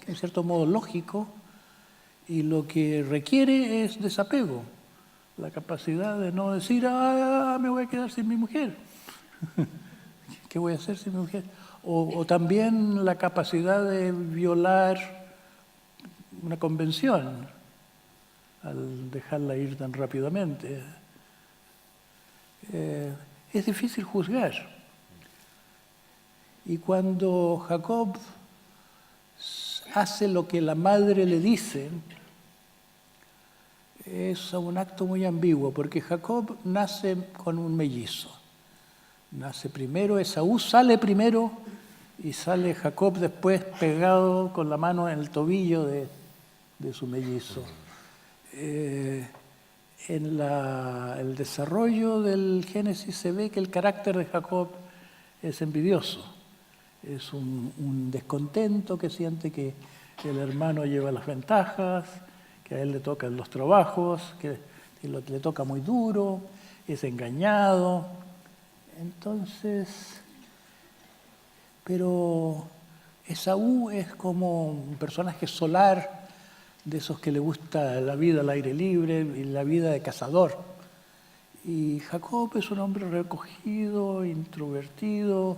en cierto modo lógico, y lo que requiere es desapego, la capacidad de no decir, me voy a quedar sin mi mujer, ¿qué voy a hacer sin mi mujer? O también la capacidad de violar una convención al dejarla ir tan rápidamente. Es difícil juzgar. Y cuando Jacob hace lo que la madre le dice, es un acto muy ambiguo, porque Jacob nace con un mellizo. Nace primero, Esaú sale primero y sale Jacob después pegado con la mano en el tobillo de su mellizo. En el desarrollo del Génesis se ve que el carácter de Jacob es envidioso. Es un descontento que siente que el hermano lleva las ventajas, que a él le tocan los trabajos, que le toca muy duro, es engañado. Entonces, pero Esaú es como un personaje solar, de esos que le gusta la vida al aire libre y la vida de cazador. Y Jacob es un hombre recogido, introvertido,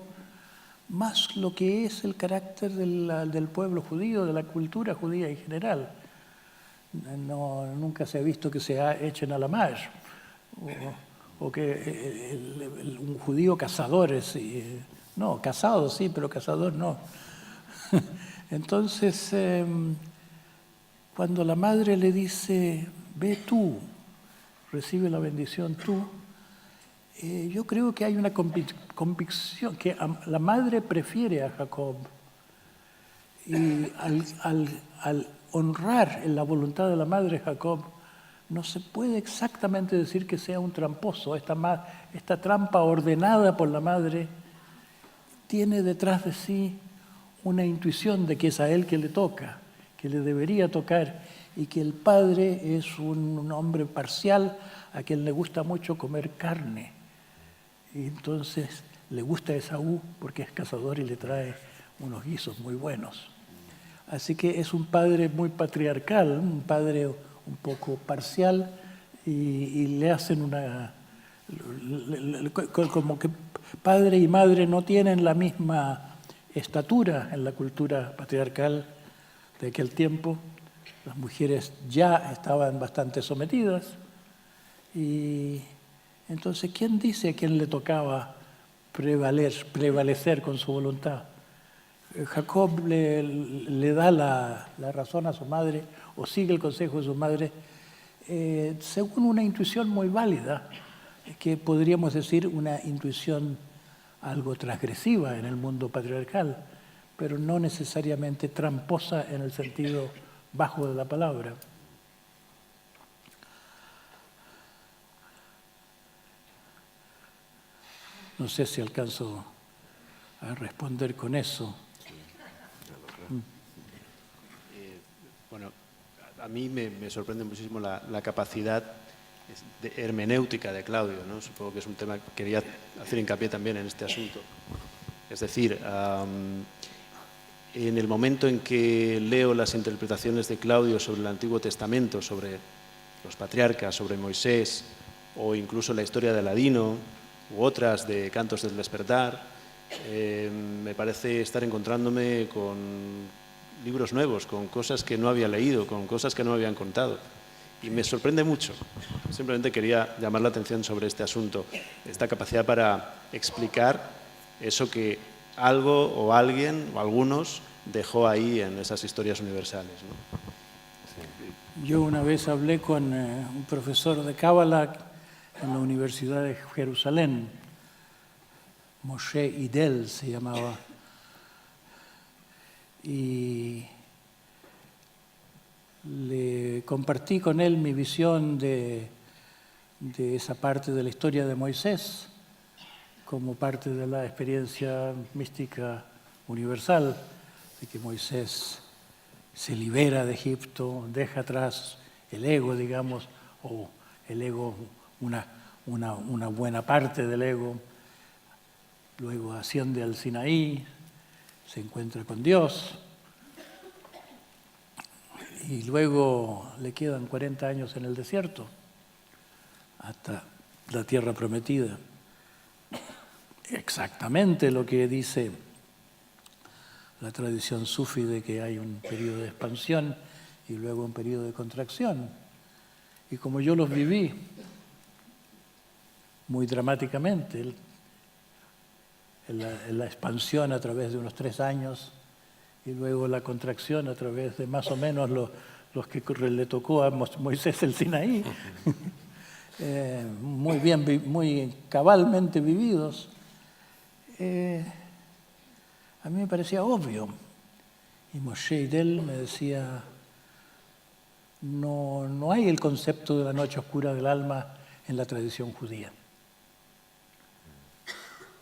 más lo que es el carácter del pueblo judío, de la cultura judía en general. Nunca se ha visto que se echen a la mar, o que un judío cazador es... no, casado sí, pero cazador no. Entonces, cuando la madre le dice, ve tú, recibe la bendición tú, yo creo que hay una convicción, que la madre prefiere a Jacob. Y al honrar en la voluntad de la madre Jacob, no se puede exactamente decir que sea un tramposo. Esta trampa ordenada por la madre tiene detrás de sí una intuición de que es a él que le toca, que le debería tocar, y que el padre es un hombre parcial a quien le gusta mucho comer carne. Y entonces le gusta a Esaú porque es cazador y le trae unos guisos muy buenos. Así que es un padre muy patriarcal, un padre un poco parcial, y le hacen como que padre y madre no tienen la misma estatura en la cultura patriarcal de aquel tiempo. Las mujeres ya estaban bastante sometidas, y entonces, ¿quién dice a quién le tocaba prevalecer con su voluntad? Jacob le da la razón a su madre, o sigue el consejo de su madre, según una intuición muy válida, que podríamos decir una intuición algo transgresiva en el mundo patriarcal, pero no necesariamente tramposa en el sentido bajo de la palabra. No sé si alcanzo a responder con eso. Bueno, a mí me sorprende muchísimo la capacidad de hermenéutica de Claudio, ¿no? Supongo que es un tema que quería hacer hincapié también en este asunto. Es decir, en el momento en que leo las interpretaciones de Claudio sobre el Antiguo Testamento, sobre los patriarcas, sobre Moisés, o incluso la historia de Aladino, u otras de Cantos del Despertar, me parece estar encontrándome con libros nuevos, con cosas que no había leído, con cosas que no me habían contado. Y me sorprende mucho. Simplemente quería llamar la atención sobre este asunto, esta capacidad para explicar eso que algo o alguien o algunos dejó ahí en esas historias universales, ¿no? Yo una vez hablé con un profesor de Cábala en la Universidad de Jerusalén, Moshe Idel se llamaba, y le compartí con él mi visión de esa parte de la historia de Moisés como parte de la experiencia mística universal, de que Moisés se libera de Egipto, deja atrás el ego, digamos, o el ego, una buena parte del ego, luego asciende al Sinaí, se encuentra con Dios, y luego le quedan 40 años en el desierto, hasta la tierra prometida. Exactamente lo que dice la tradición sufí de que hay un periodo de expansión y luego un periodo de contracción. Y como yo los viví muy dramáticamente, la expansión a través de unos 3 años y luego la contracción a través de más o menos los que le tocó a Moisés el Sinaí, muy bien, muy cabalmente vividos, a mí me parecía obvio. Y Moshe Idel me decía, no hay el concepto de la noche oscura del alma en la tradición judía.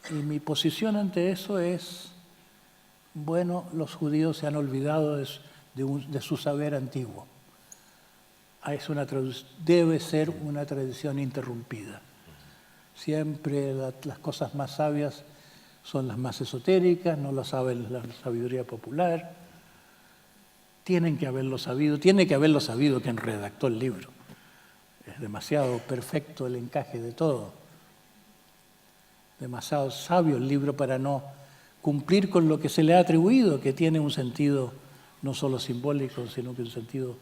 Y mi posición ante eso es, bueno, los judíos se han olvidado de su saber antiguo. Debe ser una tradición interrumpida. Siempre las cosas más sabias son las más esotéricas, no lo sabe la sabiduría popular. Tiene que haberlo sabido quien redactó el libro. Es demasiado perfecto el encaje de todo. Demasiado sabio el libro para no cumplir con lo que se le ha atribuido, que tiene un sentido no solo simbólico, sino que un sentido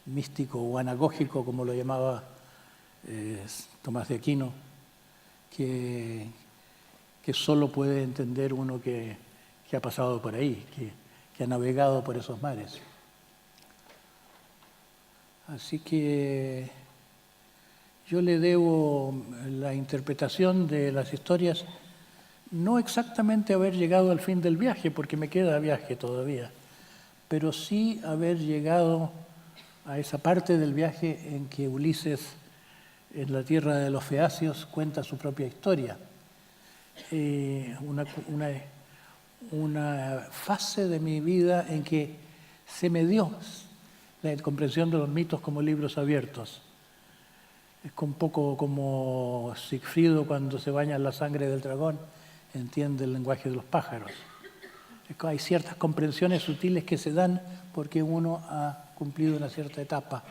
místico o anagógico, como lo llamaba Tomás de Aquino, que solo puede entender uno que ha pasado por ahí, que ha navegado por esos mares. Así que yo le debo la interpretación de las historias, no exactamente haber llegado al fin del viaje, porque me queda viaje todavía, pero sí haber llegado a esa parte del viaje en que Ulises, en la tierra de los feacios, cuenta su propia historia. Una fase de mi vida en que se me dio la comprensión de los mitos como libros abiertos. Es un poco como Sigfrido cuando se baña en la sangre del dragón, entiende el lenguaje de los pájaros. Hay ciertas comprensiones sutiles que se dan porque uno ha cumplido una cierta etapa.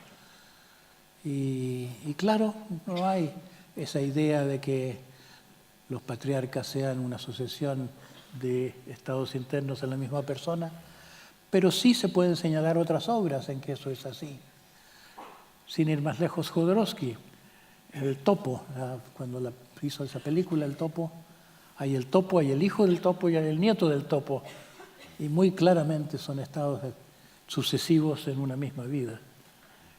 Y claro, no hay esa idea de que los patriarcas sean una sucesión de estados internos en la misma persona, pero sí se pueden señalar otras obras en que eso es así. Sin ir más lejos, Jodorowsky, El Topo, cuando hizo esa película, El Topo, hay el hijo del topo y hay el nieto del topo, y muy claramente son estados sucesivos en una misma vida.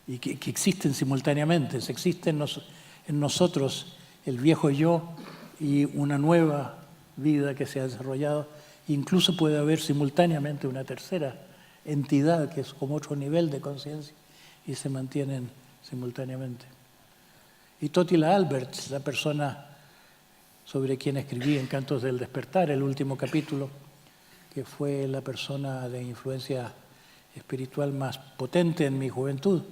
y que existen simultáneamente. Existe en nosotros el viejo yo y una nueva vida que se ha desarrollado. Incluso puede haber simultáneamente una tercera entidad que es como otro nivel de conciencia y se mantienen simultáneamente. Y Totila Alberts, la persona sobre quien escribí Encantos del Despertar, el último capítulo, que fue la persona de influencia espiritual más potente en mi juventud.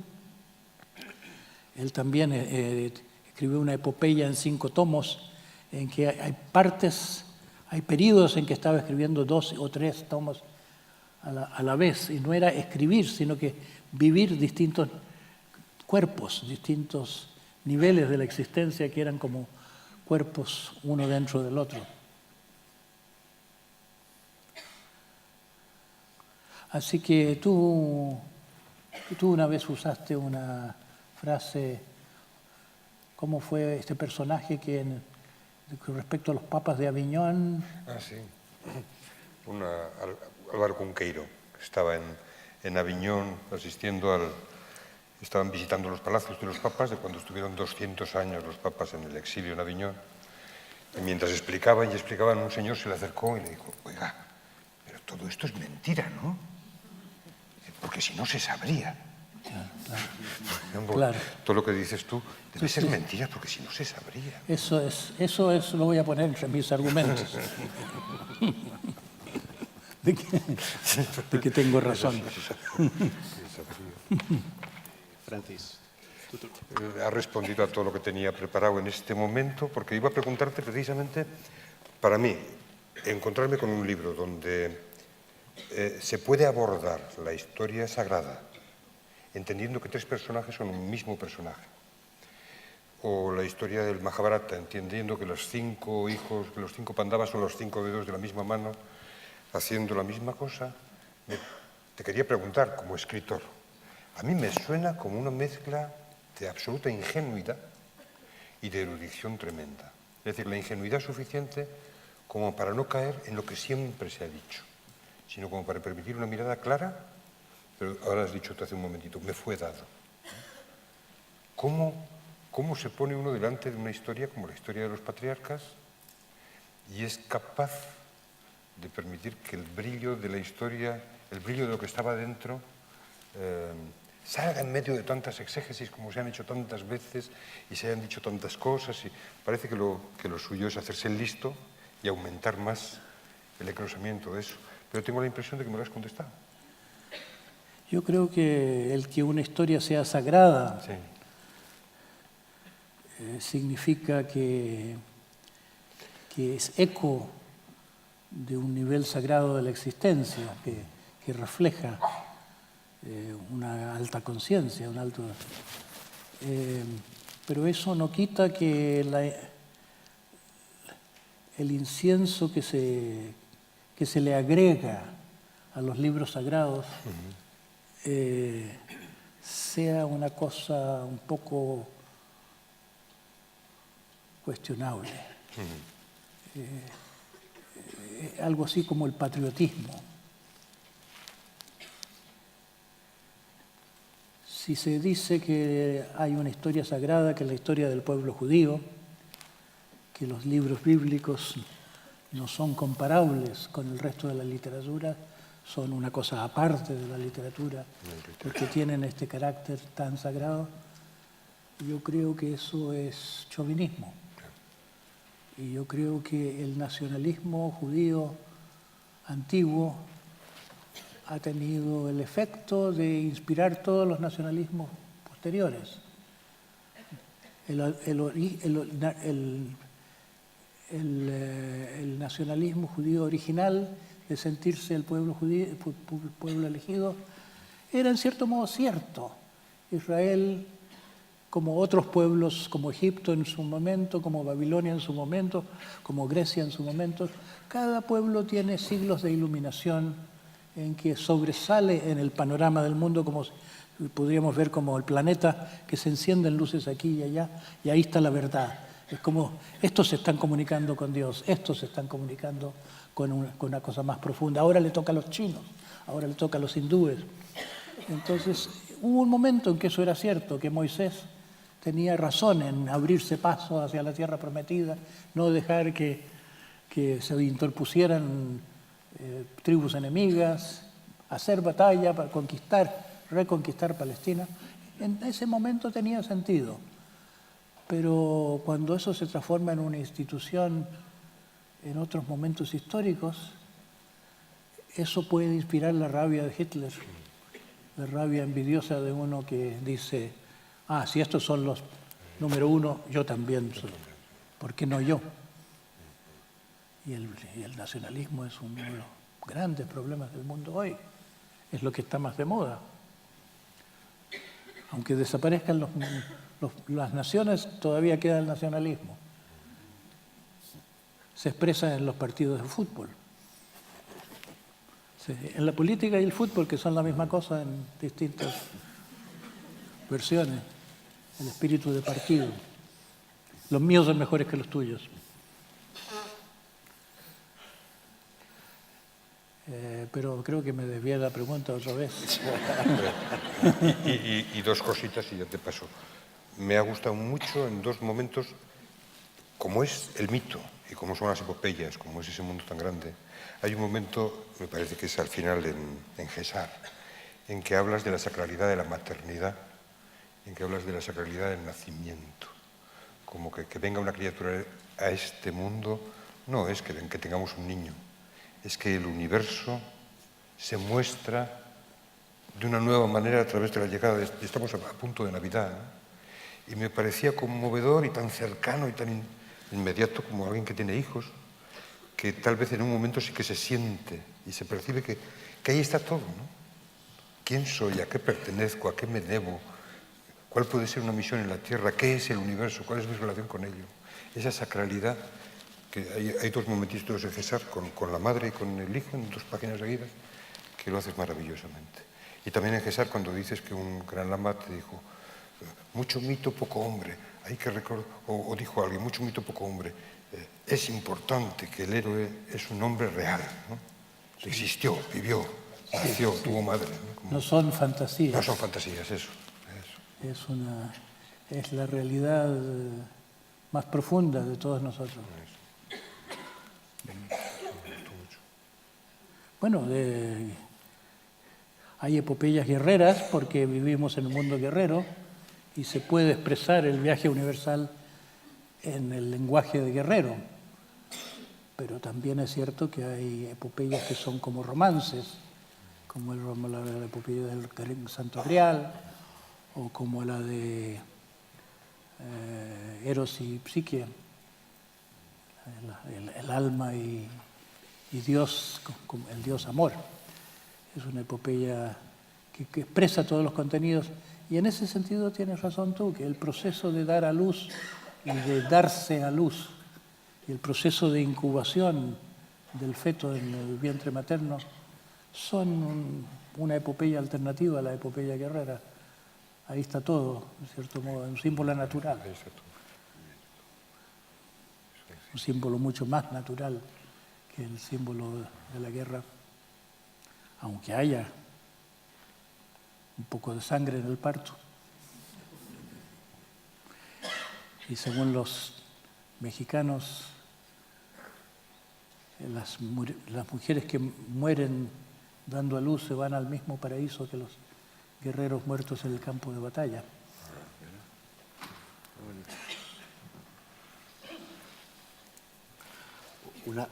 Él también escribió una epopeya en 5 tomos, en que hay partes, hay periodos en que estaba escribiendo 2 o 3 tomos a la vez, y no era escribir, sino que vivir distintos cuerpos, distintos niveles de la existencia que eran como cuerpos uno dentro del otro. Así que tú una vez usaste una frase, ¿cómo fue este personaje con respecto a los papas de Aviñón? Ah, sí. Álvaro Cunqueiro estaba en Aviñón estaban visitando los palacios de los papas de cuando estuvieron 200 años los papas en el exilio en Aviñón. Y mientras explicaban, un señor se le acercó y le dijo: oiga, pero todo esto es mentira, ¿no? Porque si no se sabría. Claro. Todo lo que dices tú debe ser mentira, porque si no se sabría. Eso es, lo voy a poner entre mis argumentos. de que tengo razón. Francis. Ha respondido a todo lo que tenía preparado en este momento, porque iba a preguntarte precisamente, para mí, encontrarme con un libro donde se puede abordar la historia sagrada, entendiendo que 3 personajes son un mismo personaje, o la historia del Mahabharata, entendiendo que los 5 hijos, que los 5 Pandavas son los 5 dedos de la misma mano, haciendo la misma cosa. Te quería preguntar, como escritor, a mí me suena como una mezcla de absoluta ingenuidad y de erudición tremenda. Es decir, la ingenuidad suficiente como para no caer en lo que siempre se ha dicho, sino como para permitir una mirada clara, pero ahora has dicho tú hace un momentito, me fue dado. ¿Cómo se pone uno delante de una historia como la historia de los patriarcas y es capaz de permitir que el brillo de la historia, el brillo de lo que estaba dentro, salga en medio de tantas exégesis como se han hecho tantas veces y se han dicho tantas cosas? Y parece que lo suyo es hacerse el listo y aumentar más el engrosamiento de eso. Pero tengo la impresión de que me lo has contestado. Yo creo que el que una historia sea sagrada Sí. Significa que es eco de un nivel sagrado de la existencia, que refleja una alta conciencia, un alto... pero eso no quita que el incienso que se le agrega a los libros sagrados sea una cosa un poco cuestionable. Algo así como el patriotismo. Si se dice que hay una historia sagrada, que es la historia del pueblo judío, que los libros bíblicos no son comparables con el resto de la literatura, son una cosa aparte de la literatura, porque tienen este carácter tan sagrado, yo creo que eso es chauvinismo. Y yo creo que el nacionalismo judío antiguo ha tenido el efecto de inspirar todos los nacionalismos posteriores. El nacionalismo judío original, de sentirse el pueblo judío, el pueblo elegido, era en cierto modo cierto. Israel, como otros pueblos, como Egipto en su momento, como Babilonia en su momento, como Grecia en su momento, cada pueblo tiene siglos de iluminación en que sobresale en el panorama del mundo, como podríamos ver como el planeta que se encienden luces aquí y allá, y ahí está la verdad. Es como, estos se están comunicando con Dios, estos se están comunicando con una cosa más profunda. Ahora le toca a los chinos, ahora le toca a los hindúes. Entonces, hubo un momento en que eso era cierto, que Moisés tenía razón en abrirse paso hacia la tierra prometida, no dejar que se interpusieran tribus enemigas, hacer batalla para reconquistar Palestina. En ese momento tenía sentido. Pero cuando eso se transforma en una institución en otros momentos históricos, eso puede inspirar la rabia de Hitler, la rabia envidiosa de uno que dice, si estos son los número uno, yo también soy. ¿Por qué no yo? Y el nacionalismo es uno de los grandes problemas del mundo hoy. Es lo que está más de moda. Aunque desaparezcan las naciones, todavía queda el nacionalismo. Se expresa en los partidos de fútbol. En la política y el fútbol, que son la misma cosa en distintas versiones. El espíritu de partido. Los míos son mejores que los tuyos. Pero creo que me desvié de la pregunta otra vez. Y dos cositas y ya te paso. Me ha gustado mucho en dos momentos, como es el mito y como son las epopeyas, como es ese mundo tan grande. Hay un momento, me parece que es al final en Gesar, en que hablas de la sacralidad de la maternidad, en que hablas de la sacralidad del nacimiento. Como que venga una criatura a este mundo, no es que tengamos un niño, es que el universo se muestra de una nueva manera a través de la llegada estamos a punto de Navidad, ¿no? Y me parecía conmovedor y tan cercano y tan inmediato como alguien que tiene hijos, que tal vez en un momento sí que se siente y se percibe que ahí está todo, ¿no? ¿Quién soy? ¿A qué pertenezco? ¿A qué me debo? ¿Cuál puede ser una misión en la Tierra? ¿Qué es el universo? ¿Cuál es mi relación con ello? Esa sacralidad, que hay dos momentitos de César con la madre y con el hijo en 2 páginas seguidas, que lo haces maravillosamente. Y también en César cuando dices que un gran lama te dijo, mucho mito, poco hombre, hay que recordar, o dijo alguien, mucho mito, poco hombre, es importante que el héroe es un hombre real, ¿no? Existió, vivió, nació, tuvo madre, ¿no? No son fantasías. No son fantasías, eso. Es la realidad más profunda de todos nosotros. Bueno, hay epopeyas guerreras porque vivimos en un mundo guerrero y se puede expresar el viaje universal en el lenguaje de guerrero. Pero también es cierto que hay epopeyas que son como romances, como la epopeya del Santo Grial, o como la de Eros y Psique, el alma y Dios, el Dios amor. Es una epopeya que expresa todos los contenidos y en ese sentido tienes razón tú, que el proceso de dar a luz y de darse a luz y el proceso de incubación del feto en el vientre materno son una epopeya alternativa a la epopeya guerrera. Ahí está todo, en cierto modo, un símbolo natural. Un símbolo mucho más natural que el símbolo de la guerra, aunque haya un poco de sangre en el parto. Y según los mexicanos, las mujeres que mueren dando a luz se van al mismo paraíso que los guerreros muertos en el campo de batalla.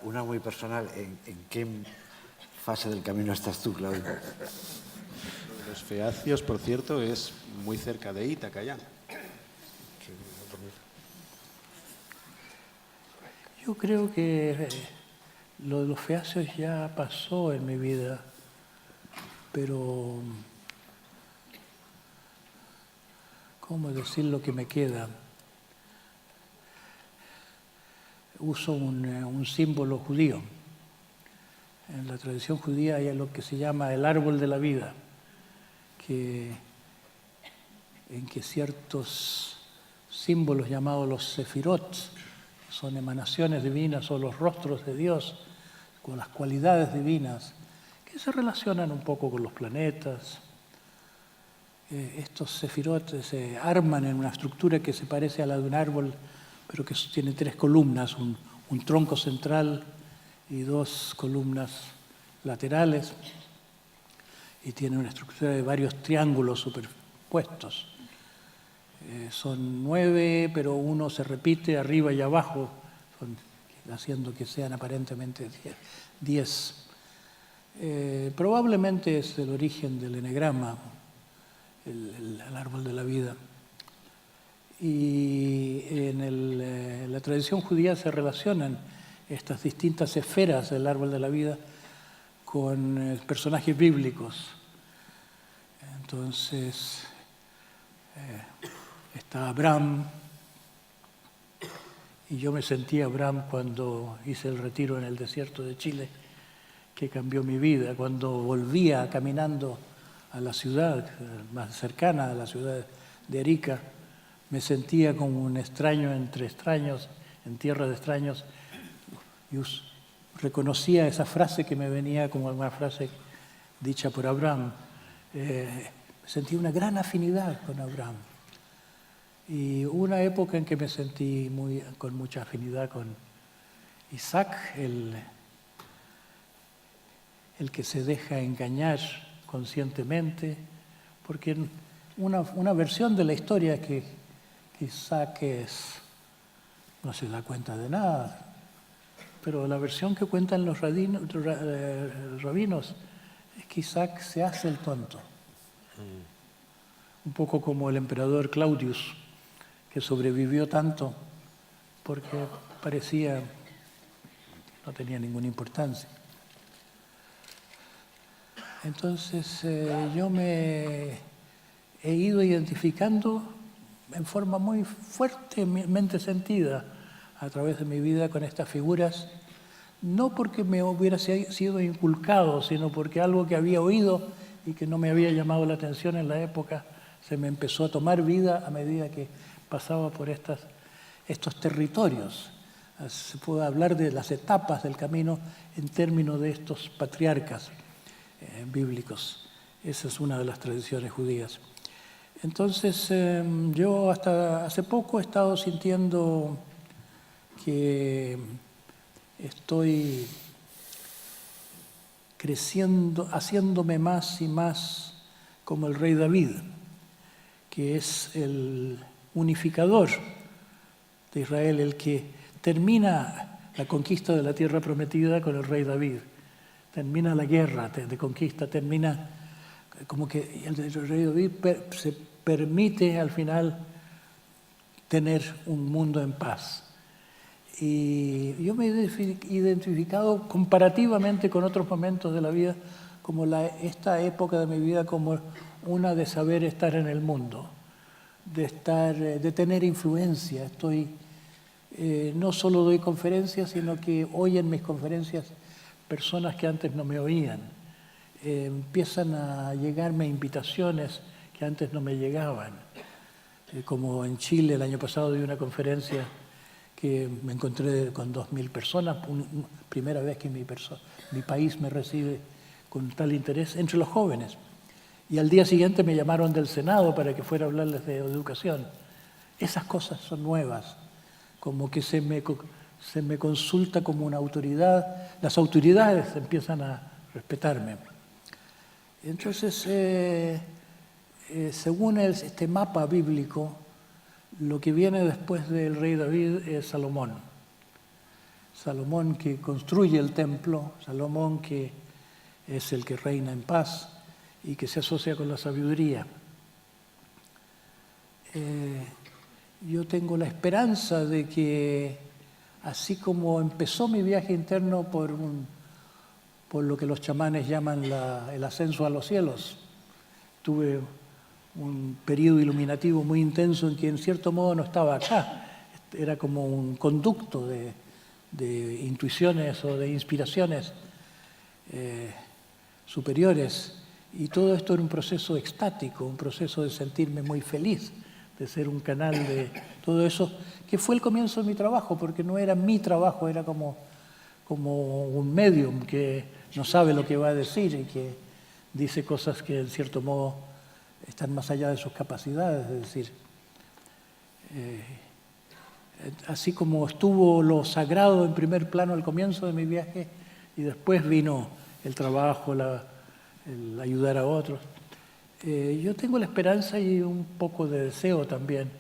Una muy personal, ¿en qué fase del camino estás tú, Claudio? Los Feacios, por cierto, es muy cerca de Ítaca ya. Yo creo que lo de los Feacios ya pasó en mi vida, pero ¿cómo decir lo que me queda? Uso un símbolo judío. En la tradición judía hay lo que se llama el árbol de la vida, en que ciertos símbolos llamados los sefirot, son emanaciones divinas o los rostros de Dios, con las cualidades divinas, que se relacionan un poco con los planetas, estos sefirot se arman en una estructura que se parece a la de un árbol, pero que tiene 3 columnas, un tronco central y 2 columnas laterales, y tiene una estructura de varios triángulos superpuestos. Son 9, pero uno se repite arriba y abajo, haciendo que sean aparentemente 10. Probablemente es el origen del enegrama, el árbol de la vida. Y en la tradición judía se relacionan estas distintas esferas del árbol de la vida con personajes bíblicos. Entonces, está Abraham, y yo me sentí Abraham cuando hice el retiro en el desierto de Chile, que cambió mi vida. Cuando volvía caminando a la ciudad más cercana a la ciudad de Arica, me sentía como un extraño entre extraños, en tierra de extraños, y reconocía esa frase que me venía como una frase dicha por Abraham. Sentí una gran afinidad con Abraham. Y hubo una época en que me sentí con mucha afinidad con Isaac, el que se deja engañar conscientemente, porque una versión de la historia es que Isaac no se da cuenta de nada, pero la versión que cuentan los rabinos es que Isaac se hace el tonto. Un poco como el emperador Claudius, que sobrevivió tanto porque parecía que no tenía ninguna importancia. Entonces yo me he ido identificando en forma muy fuertemente sentida a través de mi vida con estas figuras, no porque me hubiera sido inculcado, sino porque algo que había oído y que no me había llamado la atención en la época se me empezó a tomar vida a medida que pasaba por estos territorios. Se puede hablar de las etapas del camino en términos de estos patriarcas bíblicos. Esa es una de las tradiciones judías. Entonces, yo hasta hace poco he estado sintiendo que estoy creciendo, haciéndome más y más como el rey David, que es el unificador de Israel, el que termina la conquista de la tierra prometida con el rey David. Termina la guerra de conquista, termina como que el rey David se permite al final tener un mundo en paz. Y yo me he identificado comparativamente con otros momentos de la vida, como esta época de mi vida como una de saber estar en el mundo, de tener influencia. No solo doy conferencias, sino que hoy en mis conferencias personas que antes no me oían. Empiezan a llegarme invitaciones que antes no me llegaban. Como en Chile el año pasado di una conferencia que me encontré con 2.000 personas, primera vez que mi país me recibe con tal interés entre los jóvenes. Y al día siguiente me llamaron del Senado para que fuera a hablarles de educación. Esas cosas son nuevas, como que se me consulta como una autoridad, las autoridades empiezan a respetarme. Entonces, según este mapa bíblico, lo que viene después del rey David es Salomón. Salomón que construye el templo, Salomón que es el que reina en paz y que se asocia con la sabiduría. Yo tengo la esperanza de que, así como empezó mi viaje interno por lo que los chamanes llaman el ascenso a los cielos, tuve un periodo iluminativo muy intenso en que en cierto modo no estaba acá, era como un conducto de intuiciones o de inspiraciones superiores, y todo esto era un proceso extático, un proceso de sentirme muy feliz, de ser un canal de todo eso, que fue el comienzo de mi trabajo, porque no era mi trabajo, era como un medium que no sabe lo que va a decir y que dice cosas que en cierto modo están más allá de sus capacidades, es decir, así como estuvo lo sagrado en primer plano al comienzo de mi viaje y después vino el trabajo, el ayudar a otros. Yo tengo la esperanza y un poco de deseo también.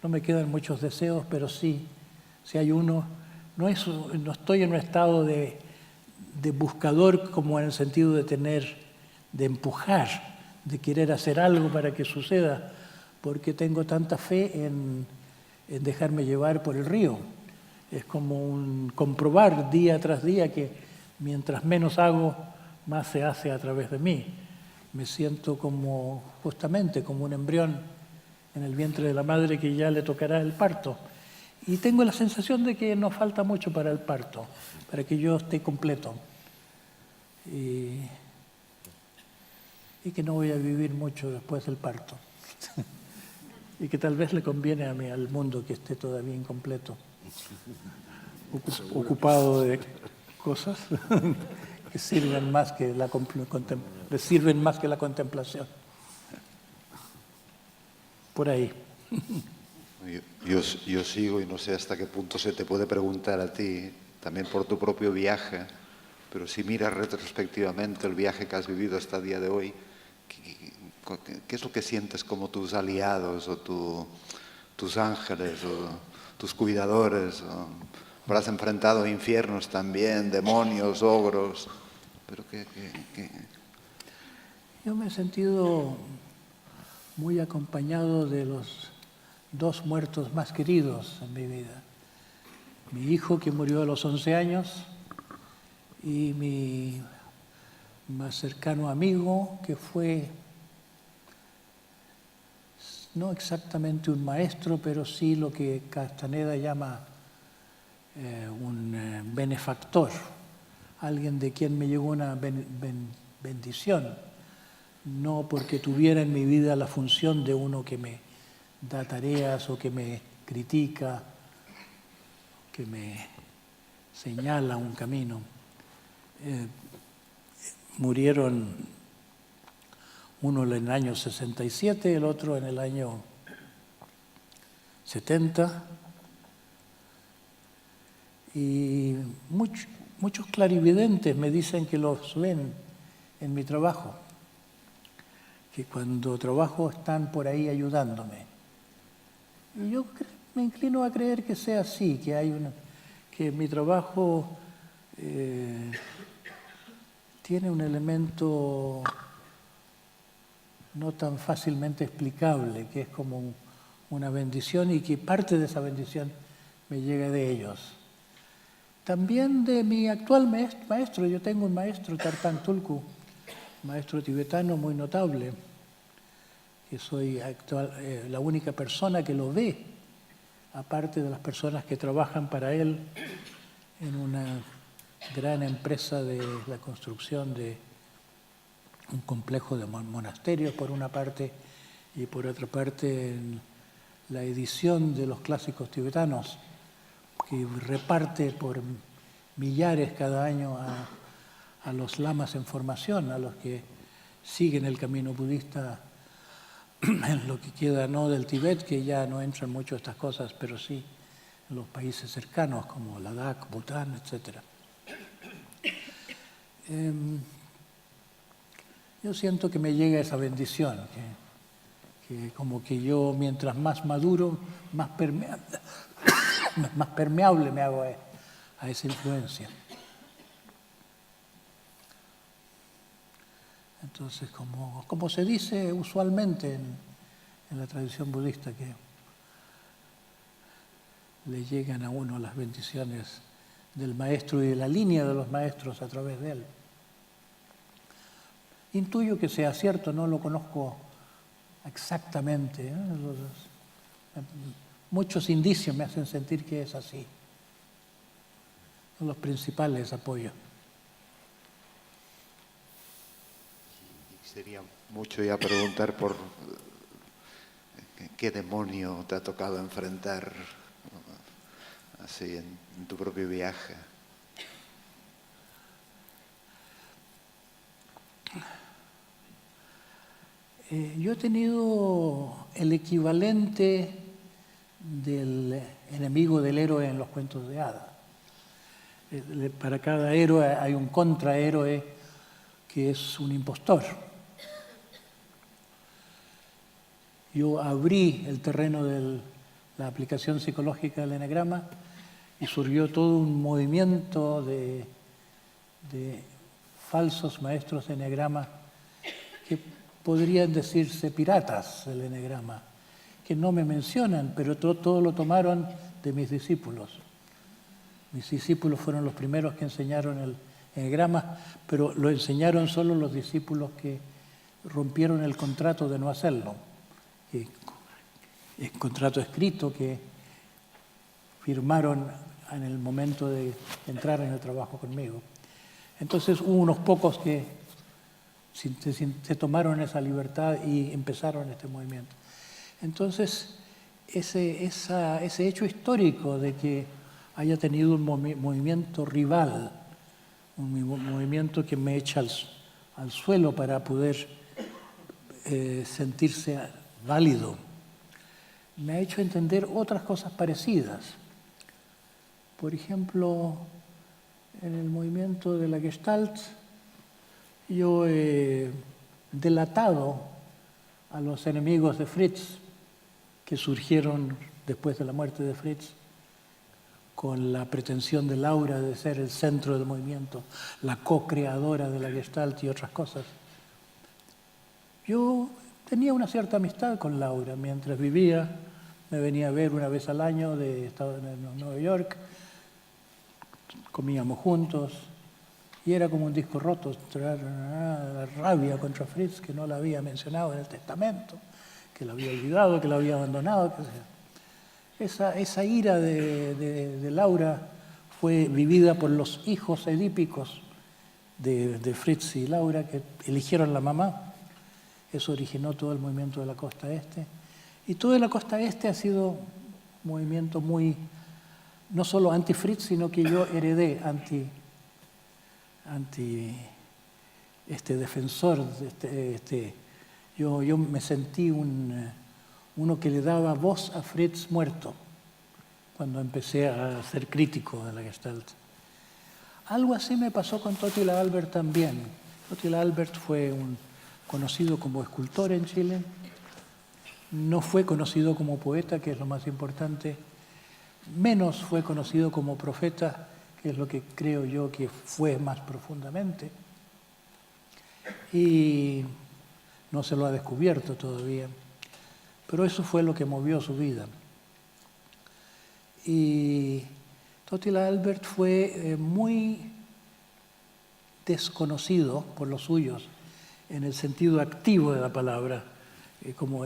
No me quedan muchos deseos, pero sí, si hay uno. No estoy en un estado de buscador como en el sentido de empujar, de querer hacer algo para que suceda, porque tengo tanta fe en dejarme llevar por el río. Es como un comprobar día tras día que mientras menos hago, más se hace a través de mí. Me siento justamente como un embrión en el vientre de la madre que ya le tocará el parto. Y tengo la sensación de que no falta mucho para el parto, para que yo esté completo. Y que no voy a vivir mucho después del parto. Y que tal vez le conviene al mundo que esté todavía incompleto, ocupado de cosas que sirven más que la contemplación. Por ahí. Yo sigo y no sé hasta qué punto se te puede preguntar a ti, también por tu propio viaje, pero si miras retrospectivamente el viaje que has vivido hasta el día de hoy, ¿qué es lo que sientes como tus aliados o tus ángeles o tus cuidadores? Habrás enfrentado infiernos también, demonios, ogros, pero ¿qué? Yo me he sentido muy acompañado de los 2 muertos más queridos en mi vida. Mi hijo, que murió a los 11 años, y mi más cercano amigo, que fue no exactamente un maestro, pero sí lo que Castaneda llama un benefactor, alguien de quien me llegó una bendición, no porque tuviera en mi vida la función de uno que me da tareas o que me critica, que me señala un camino. Murieron uno en el año 67, el otro en el año 70. Y muchos clarividentes me dicen que los ven en mi trabajo, que cuando trabajo están por ahí ayudándome. Y yo me inclino a creer que sea así, que mi trabajo tiene un elemento no tan fácilmente explicable, que es como una bendición y que parte de esa bendición me llega de ellos. También de mi actual maestro. Yo tengo un maestro, Tartang Tulku, maestro tibetano muy notable, que soy la única persona que lo ve, aparte de las personas que trabajan para él en una gran empresa de la construcción de un complejo de monasterios por una parte y por otra parte en la edición de los clásicos tibetanos, que reparte por millares cada año a los lamas en formación, a los que siguen el camino budista en lo que queda no del Tíbet, que ya no entran mucho estas cosas, pero sí en los países cercanos como Ladakh, Bután, etc. Yo siento que me llega esa bendición, que como que yo mientras más maduro, más permeable me hago a esa influencia. Entonces, como se dice usualmente en la tradición budista, que le llegan a uno las bendiciones del maestro y de la línea de los maestros a través de él. Intuyo que sea cierto, no lo conozco exactamente. Muchos indicios me hacen sentir que es así. Son los principales apoyos. Sería mucho ya preguntar por qué demonio te ha tocado enfrentar así en tu propio viaje. Yo he tenido el equivalente del enemigo del héroe en los cuentos de hadas. Para cada héroe hay un contrahéroe que es un impostor. Yo abrí el terreno de la aplicación psicológica del enegrama y surgió todo un movimiento de falsos maestros de enegrama que podrían decirse piratas del enegrama, que no me mencionan, pero todo lo tomaron de mis discípulos. Mis discípulos fueron los primeros que enseñaron el enegrama, pero lo enseñaron solo los discípulos que rompieron el contrato de no hacerlo. El contrato escrito que firmaron en el momento de entrar en el trabajo conmigo. Entonces hubo unos pocos que se tomaron esa libertad y empezaron este movimiento. Entonces, ese hecho histórico de que haya tenido un movimiento rival, un movimiento que me echa al suelo para poder sentirse válido, me ha hecho entender otras cosas parecidas. Por ejemplo, en el movimiento de la Gestalt, yo he delatado a los enemigos de Fritz, que surgieron después de la muerte de Fritz, con la pretensión de Laura de ser el centro del movimiento, la co-creadora de la Gestalt y otras cosas. Yo tenía una cierta amistad con Laura. Mientras vivía, me venía a ver una vez al año de Nueva York, comíamos juntos, y era como un disco roto, la rabia contra Fritz, que no la había mencionado en el testamento, que la había olvidado, que la había abandonado. Esa ira de Laura fue vivida por los hijos edípicos de Fritz y Laura, que eligieron la mamá. Eso originó todo el movimiento de la costa este. Y toda la costa este ha sido un movimiento muy, no solo anti-Fritz, sino que yo heredé anti este defensor. Yo me sentí uno que le daba voz a Fritz muerto cuando empecé a ser crítico de la Gestalt. Algo así me pasó con Totila Albert también. Totila Albert fue conocido como escultor en Chile, no fue conocido como poeta, que es lo más importante, menos fue conocido como profeta, que es lo que creo yo que fue más profundamente, y no se lo ha descubierto todavía, pero eso fue lo que movió su vida. Y Totila Albert fue muy desconocido por los suyos, en el sentido activo de la palabra, como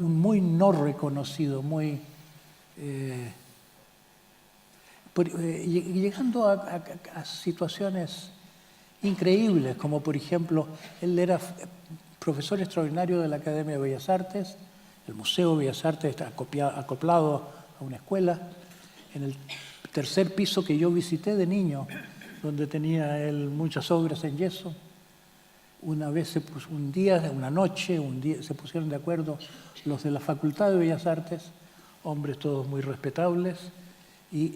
muy no reconocido, muy llegando a situaciones increíbles, como por ejemplo, él era profesor extraordinario de la Academia de Bellas Artes, el Museo de Bellas Artes está acoplado a una escuela. En el tercer piso que yo visité de niño, donde tenía él muchas obras en yeso, una vez se pusieron de acuerdo los de la Facultad de Bellas Artes, hombres todos muy respetables, y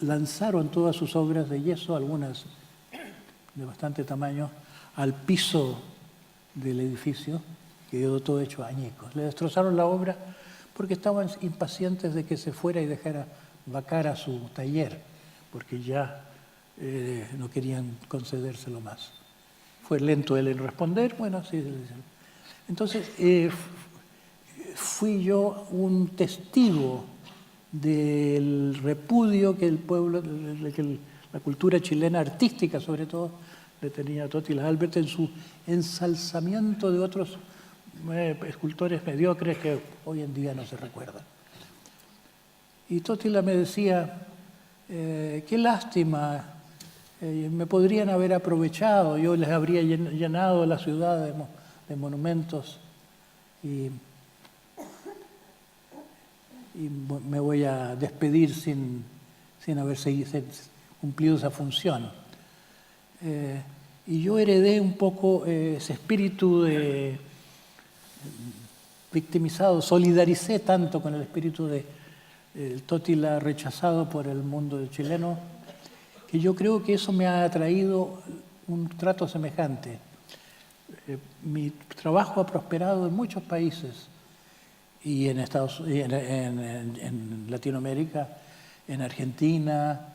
lanzaron todas sus obras de yeso, algunas de bastante tamaño, al piso del edificio, que quedó todo hecho añicos. Le destrozaron la obra porque estaban impacientes de que se fuera y dejara vacar a su taller, porque ya no querían concedérselo más. Fue lento él en responder, bueno, así. Entonces, fui yo un testigo del repudio que el pueblo, que la cultura chilena artística sobre todo, le tenía a Totila Albert en su ensalzamiento de otros escultores mediocres que hoy en día no se recuerdan. Y Totila me decía, qué lástima, me podrían haber aprovechado, yo les habría llenado la ciudad de monumentos y me voy a despedir sin haber cumplido esa función. Y yo heredé un poco ese espíritu de victimizado, solidaricé tanto con el espíritu de Totila rechazado por el mundo chileno, que yo creo que eso me ha traído un trato semejante. Mi trabajo ha prosperado en muchos países y en Latinoamérica, en Argentina,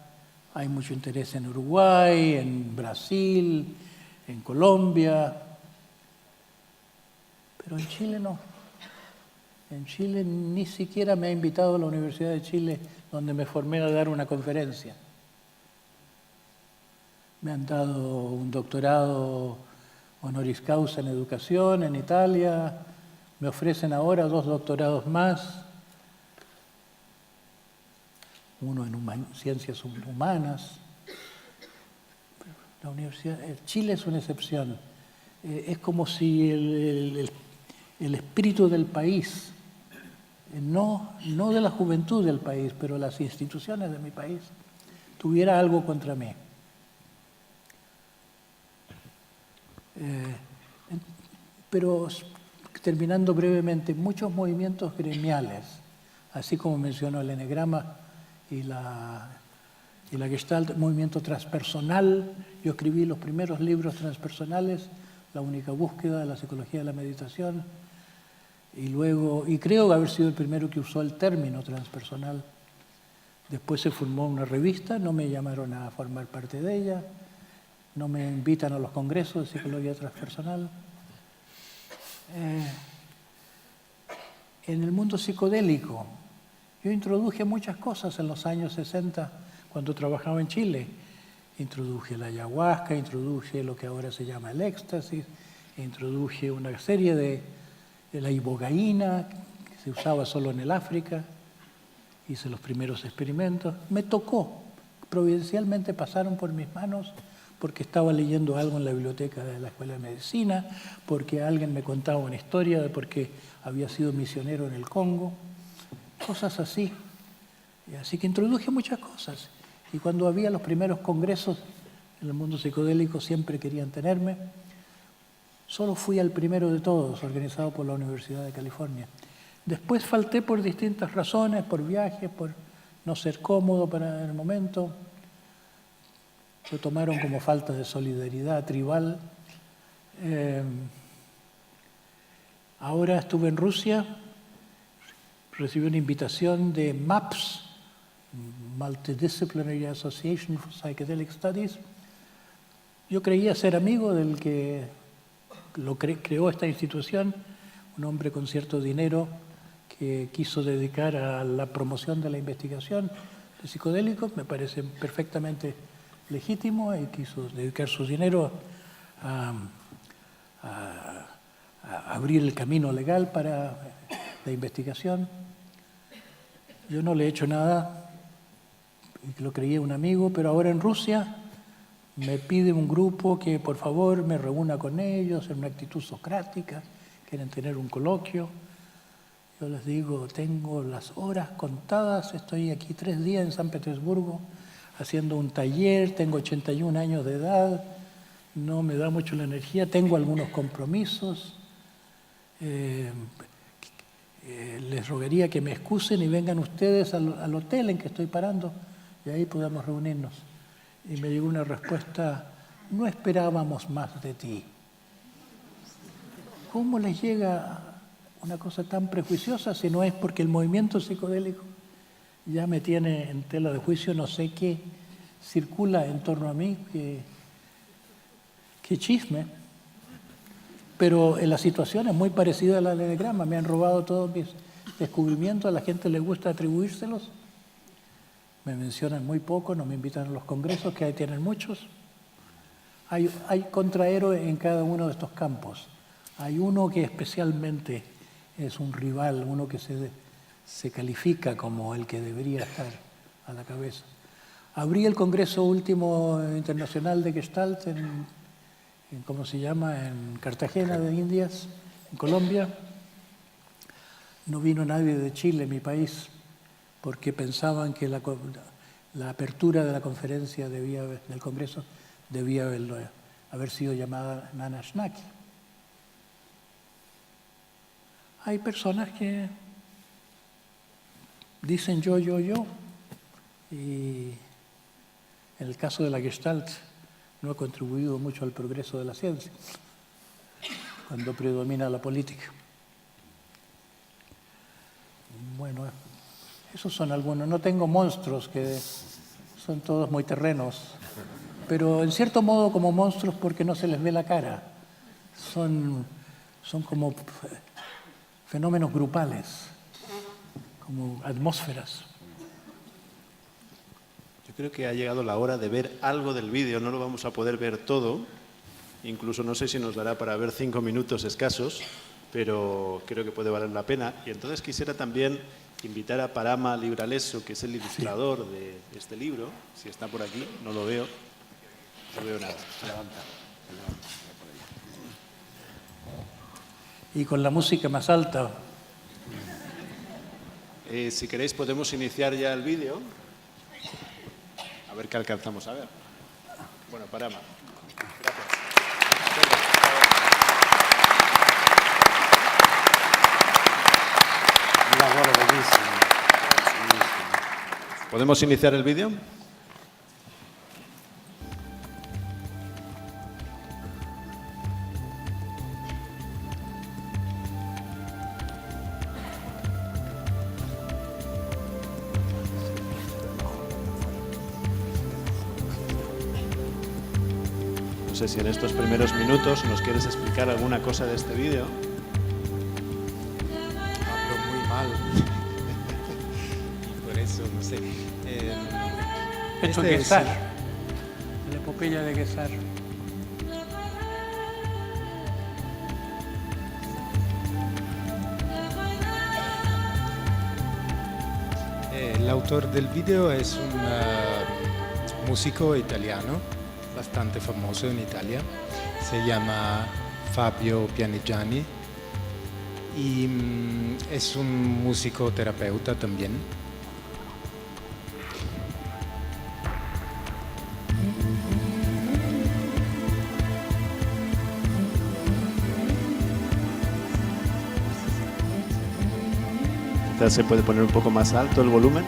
hay mucho interés en Uruguay, en Brasil, en Colombia, pero en Chile no. En Chile ni siquiera me ha invitado a la Universidad de Chile, donde me formé, a dar una conferencia. Me han dado un doctorado honoris causa en educación en Italia, me ofrecen ahora 2 doctorados más, uno en ciencias humanas. La Universidad, Chile es una excepción. Es como si el espíritu del país, no de la juventud del país, pero las instituciones de mi país, tuviera algo contra mí. Pero terminando brevemente, muchos movimientos gremiales, así como mencionó el enegrama y la Gestalt, movimiento transpersonal. Yo escribí los primeros libros transpersonales, La única búsqueda de la psicología de la meditación, y creo haber sido el primero que usó el término transpersonal. Después se formó una revista, no me llamaron a formar parte de ella, no me invitan a los congresos de psicología transpersonal. En el mundo psicodélico, yo introduje muchas cosas en los años 60 cuando trabajaba en Chile. Introduje la ayahuasca, introduje lo que ahora se llama el éxtasis, introduje una serie de la ibogaína, que se usaba solo en el África. Hice los primeros experimentos. Me tocó, providencialmente pasaron por mis manos, porque estaba leyendo algo en la biblioteca de la Escuela de Medicina, porque alguien me contaba una historia de por qué había sido misionero en el Congo, cosas así. Y así que introduje muchas cosas. Y cuando había los primeros congresos en el mundo psicodélico siempre querían tenerme. Solo fui al primero de todos, organizado por la Universidad de California. Después falté por distintas razones, por viajes, por no ser cómodo para el momento. Lo tomaron como falta de solidaridad tribal. Ahora estuve en Rusia, recibí una invitación de MAPS, Multidisciplinary Association for Psychedelic Studies. Yo creía ser amigo del que creó esta institución, un hombre con cierto dinero que quiso dedicar a la promoción de la investigación de psicodélicos. Me parece perfectamente legítimo, y quiso dedicar su dinero a abrir el camino legal para la investigación. Yo no le he hecho nada, y lo creía un amigo, pero ahora en Rusia me pide un grupo que por favor me reúna con ellos en una actitud socrática, quieren tener un coloquio. Yo les digo, tengo las horas contadas, estoy aquí 3 días en San Petersburgo haciendo un taller, tengo 81 años de edad, no me da mucho la energía, tengo algunos compromisos. Les rogaría que me excusen y vengan ustedes al hotel en que estoy parando y ahí podamos reunirnos. Y me llegó una respuesta: no esperábamos más de ti. ¿Cómo les llega una cosa tan prejuiciosa si no es porque el movimiento psicodélico ya me tiene en tela de juicio? No sé qué circula en torno a mí, qué chisme. Pero la situación es muy parecida a la del enegrama. Me han robado todos mis descubrimientos, a la gente le gusta atribuírselos. Me mencionan muy poco, no me invitan a los congresos, que ahí tienen muchos. Hay contrahéroes en cada uno de estos campos. Hay uno que especialmente es un rival, uno que se califica como el que debería estar a la cabeza. Abrí el Congreso último internacional de Gestalt ¿cómo se llama?, en Cartagena de Indias, en Colombia. No vino nadie de Chile, mi país, porque pensaban que la apertura de la conferencia del Congreso debía haberlo haber sido llamada Nana Schnaki. Hay personas que dicen yo, y en el caso de la Gestalt no ha contribuido mucho al progreso de la ciencia, cuando predomina la política. Bueno, esos son algunos. No tengo monstruos, que son todos muy terrenos, pero en cierto modo como monstruos porque no se les ve la cara. Son como fenómenos grupales, como atmósferas. Yo creo que ha llegado la hora de ver algo del vídeo. No lo vamos a poder ver todo. Incluso no sé si nos dará para ver 5 minutos escasos, pero creo que puede valer la pena. Y entonces quisiera también invitar a Parama Libralesso, que es el ilustrador de este libro. Si está por aquí, no lo veo. No veo nada. Y con la música más alta. Si queréis podemos iniciar ya el vídeo. A ver qué alcanzamos a ver. Bueno, Parama. ¿Podemos iniciar el vídeo? No sé si en estos primeros minutos nos quieres explicar alguna cosa de este vídeo. Hablo muy mal. Y por eso, no sé. Hecho este es- Guesar, la epopeya de Guesar. El autor del video es un músico italiano, bastante famoso en Italia. Se llama Fabio Pianigiani y es un músico terapeuta también. Quizás se puede poner un poco más alto el volumen.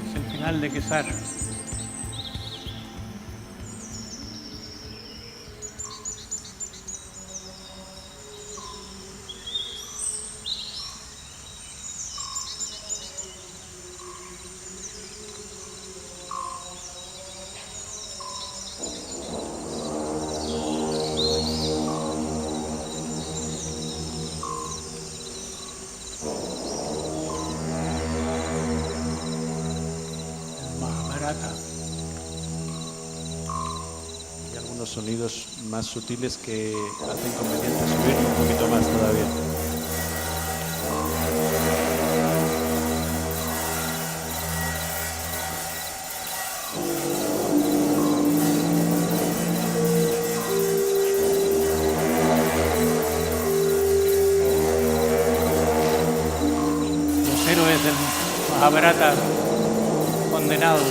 Es el final de Guesar. Mahabharata. Hay algunos sonidos más sutiles que hacen conveniente subir un poquito más todavía. Los héroes del Mahabharata condenados.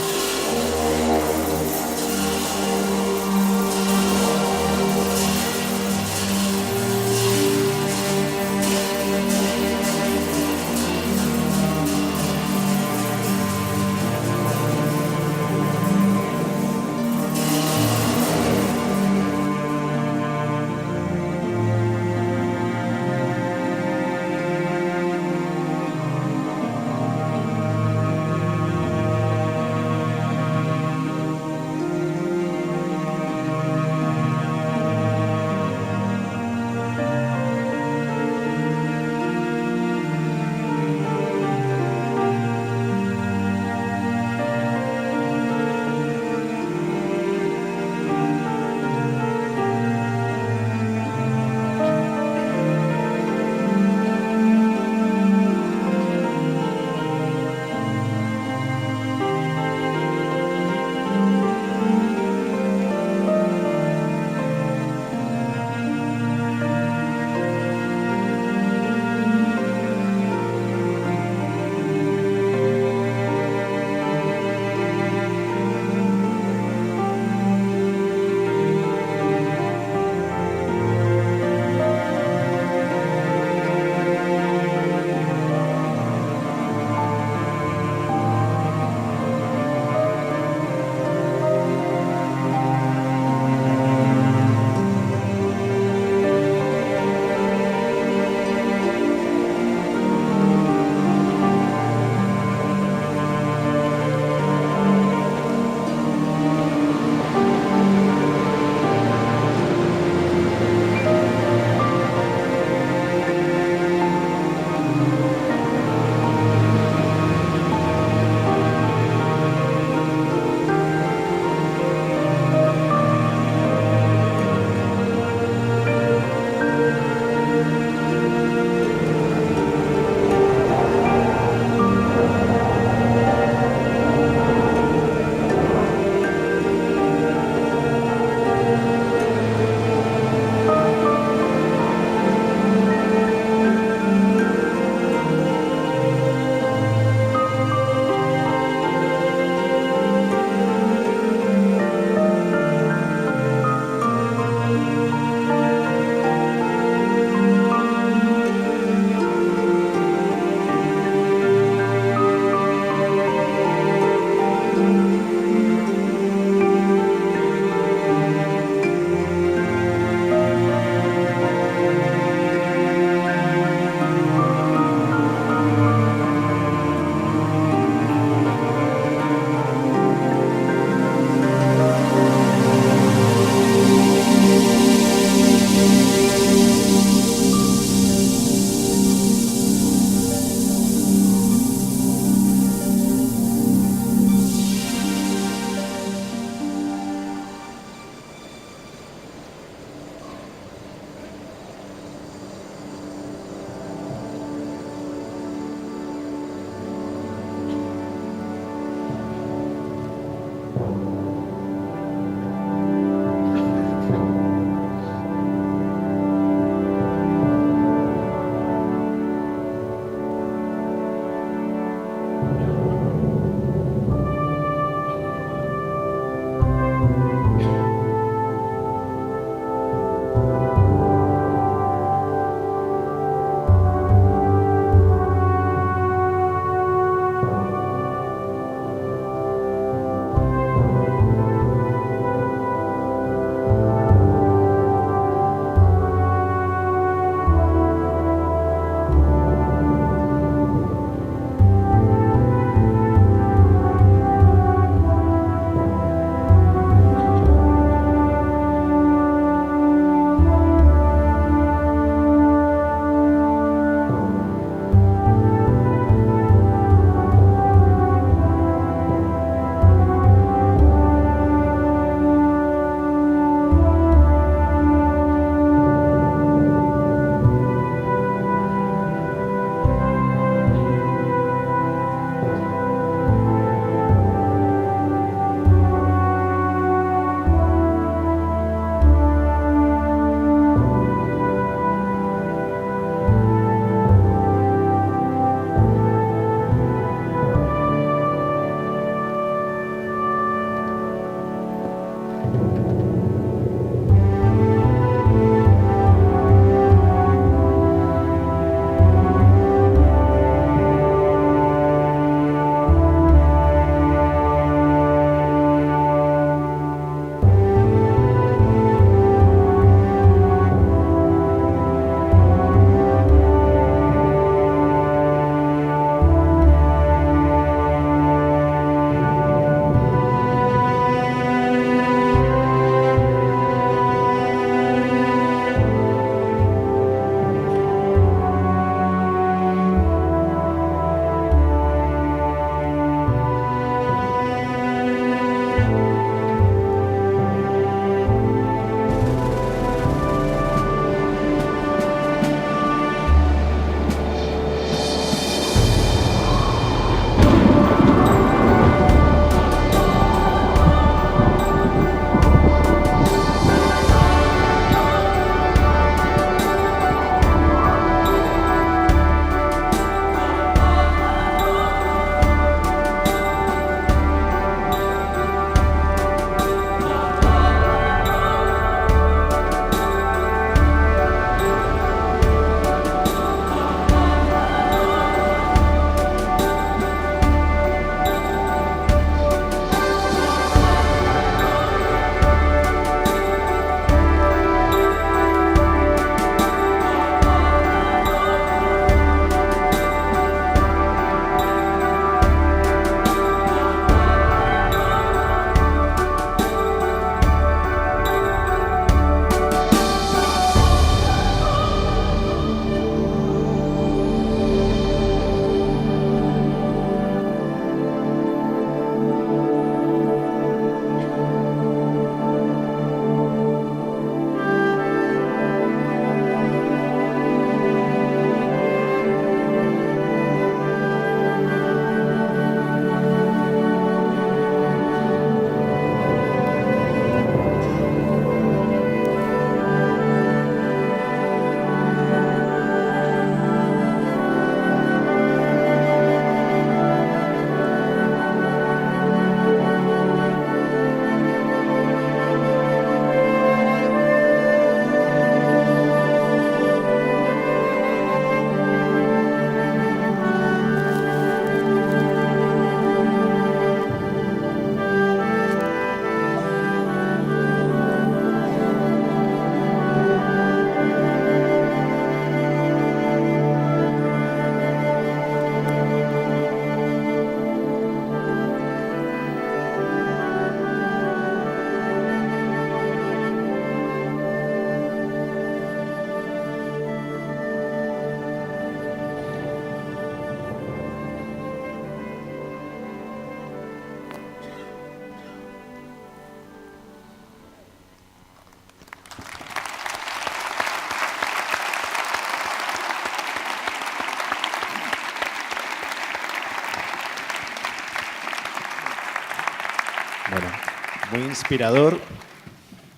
muy inspirador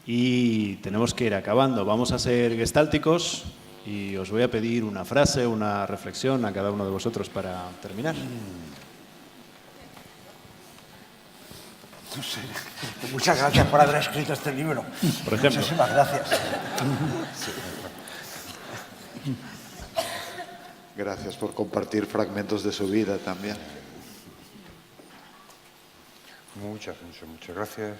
y tenemos que ir acabando. Vamos a ser gestálticos y os voy a pedir una frase, una reflexión a cada uno de vosotros para terminar. No sé. Muchas gracias por haber escrito este libro. Por ejemplo. Muchísimas gracias. Gracias por compartir fragmentos de su vida también. Muchas gracias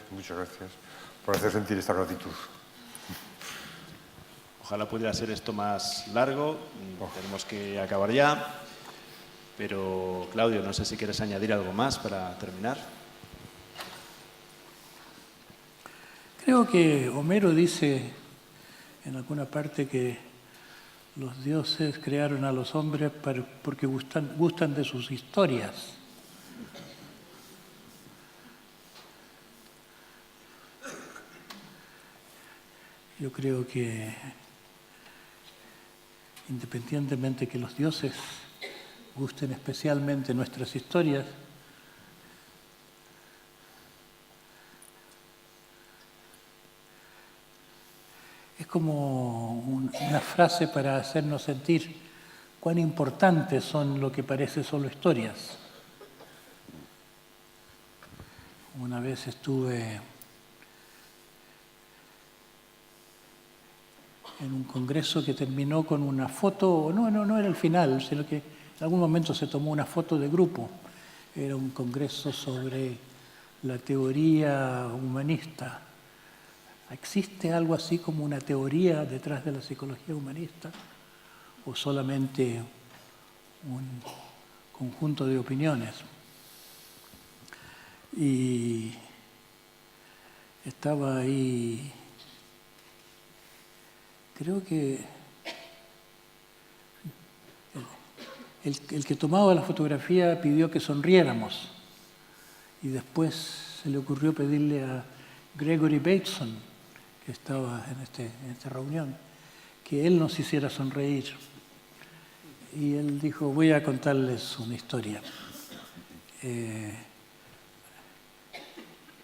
por hacer sentir esta gratitud. Ojalá pudiera ser esto más largo. Tenemos que acabar ya. Pero, Claudio, no sé si quieres añadir algo más para terminar. Creo que Homero dice en alguna parte que los dioses crearon a los hombres porque gustan de sus historias. Yo creo que independientemente que los dioses gusten especialmente nuestras historias, es como una frase para hacernos sentir cuán importantes son lo que parece solo historias. Una vez estuve en un congreso que terminó con una foto, no era el final, sino que en algún momento se tomó una foto de grupo. Era un congreso sobre la teoría humanista. ¿Existe algo así como una teoría detrás de la psicología humanista? ¿O solamente un conjunto de opiniones? Y estaba ahí, creo que el que tomaba la fotografía pidió que sonriéramos y después se le ocurrió pedirle a Gregory Bateson, que estaba en esta reunión, que él nos hiciera sonreír. Y él dijo, voy a contarles una historia.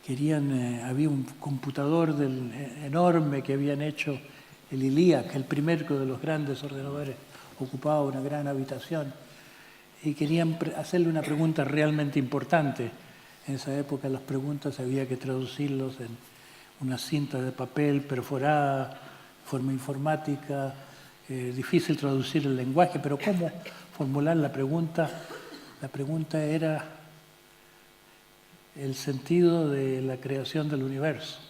Había un computador enorme que habían hecho el ELIAC, el primero de los grandes ordenadores, ocupaba una gran habitación, y querían hacerle una pregunta realmente importante. En esa época las preguntas había que traducirlos en una cinta de papel perforada, forma informática, difícil traducir el lenguaje, pero ¿cómo formular la pregunta? La pregunta era el sentido de la creación del universo.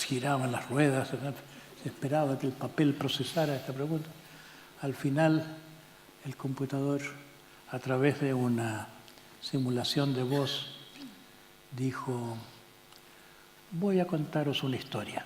Giraban las ruedas, se esperaba que el papel procesara esta pregunta. Al final, el computador, a través de una simulación de voz, dijo, voy a contaros una historia.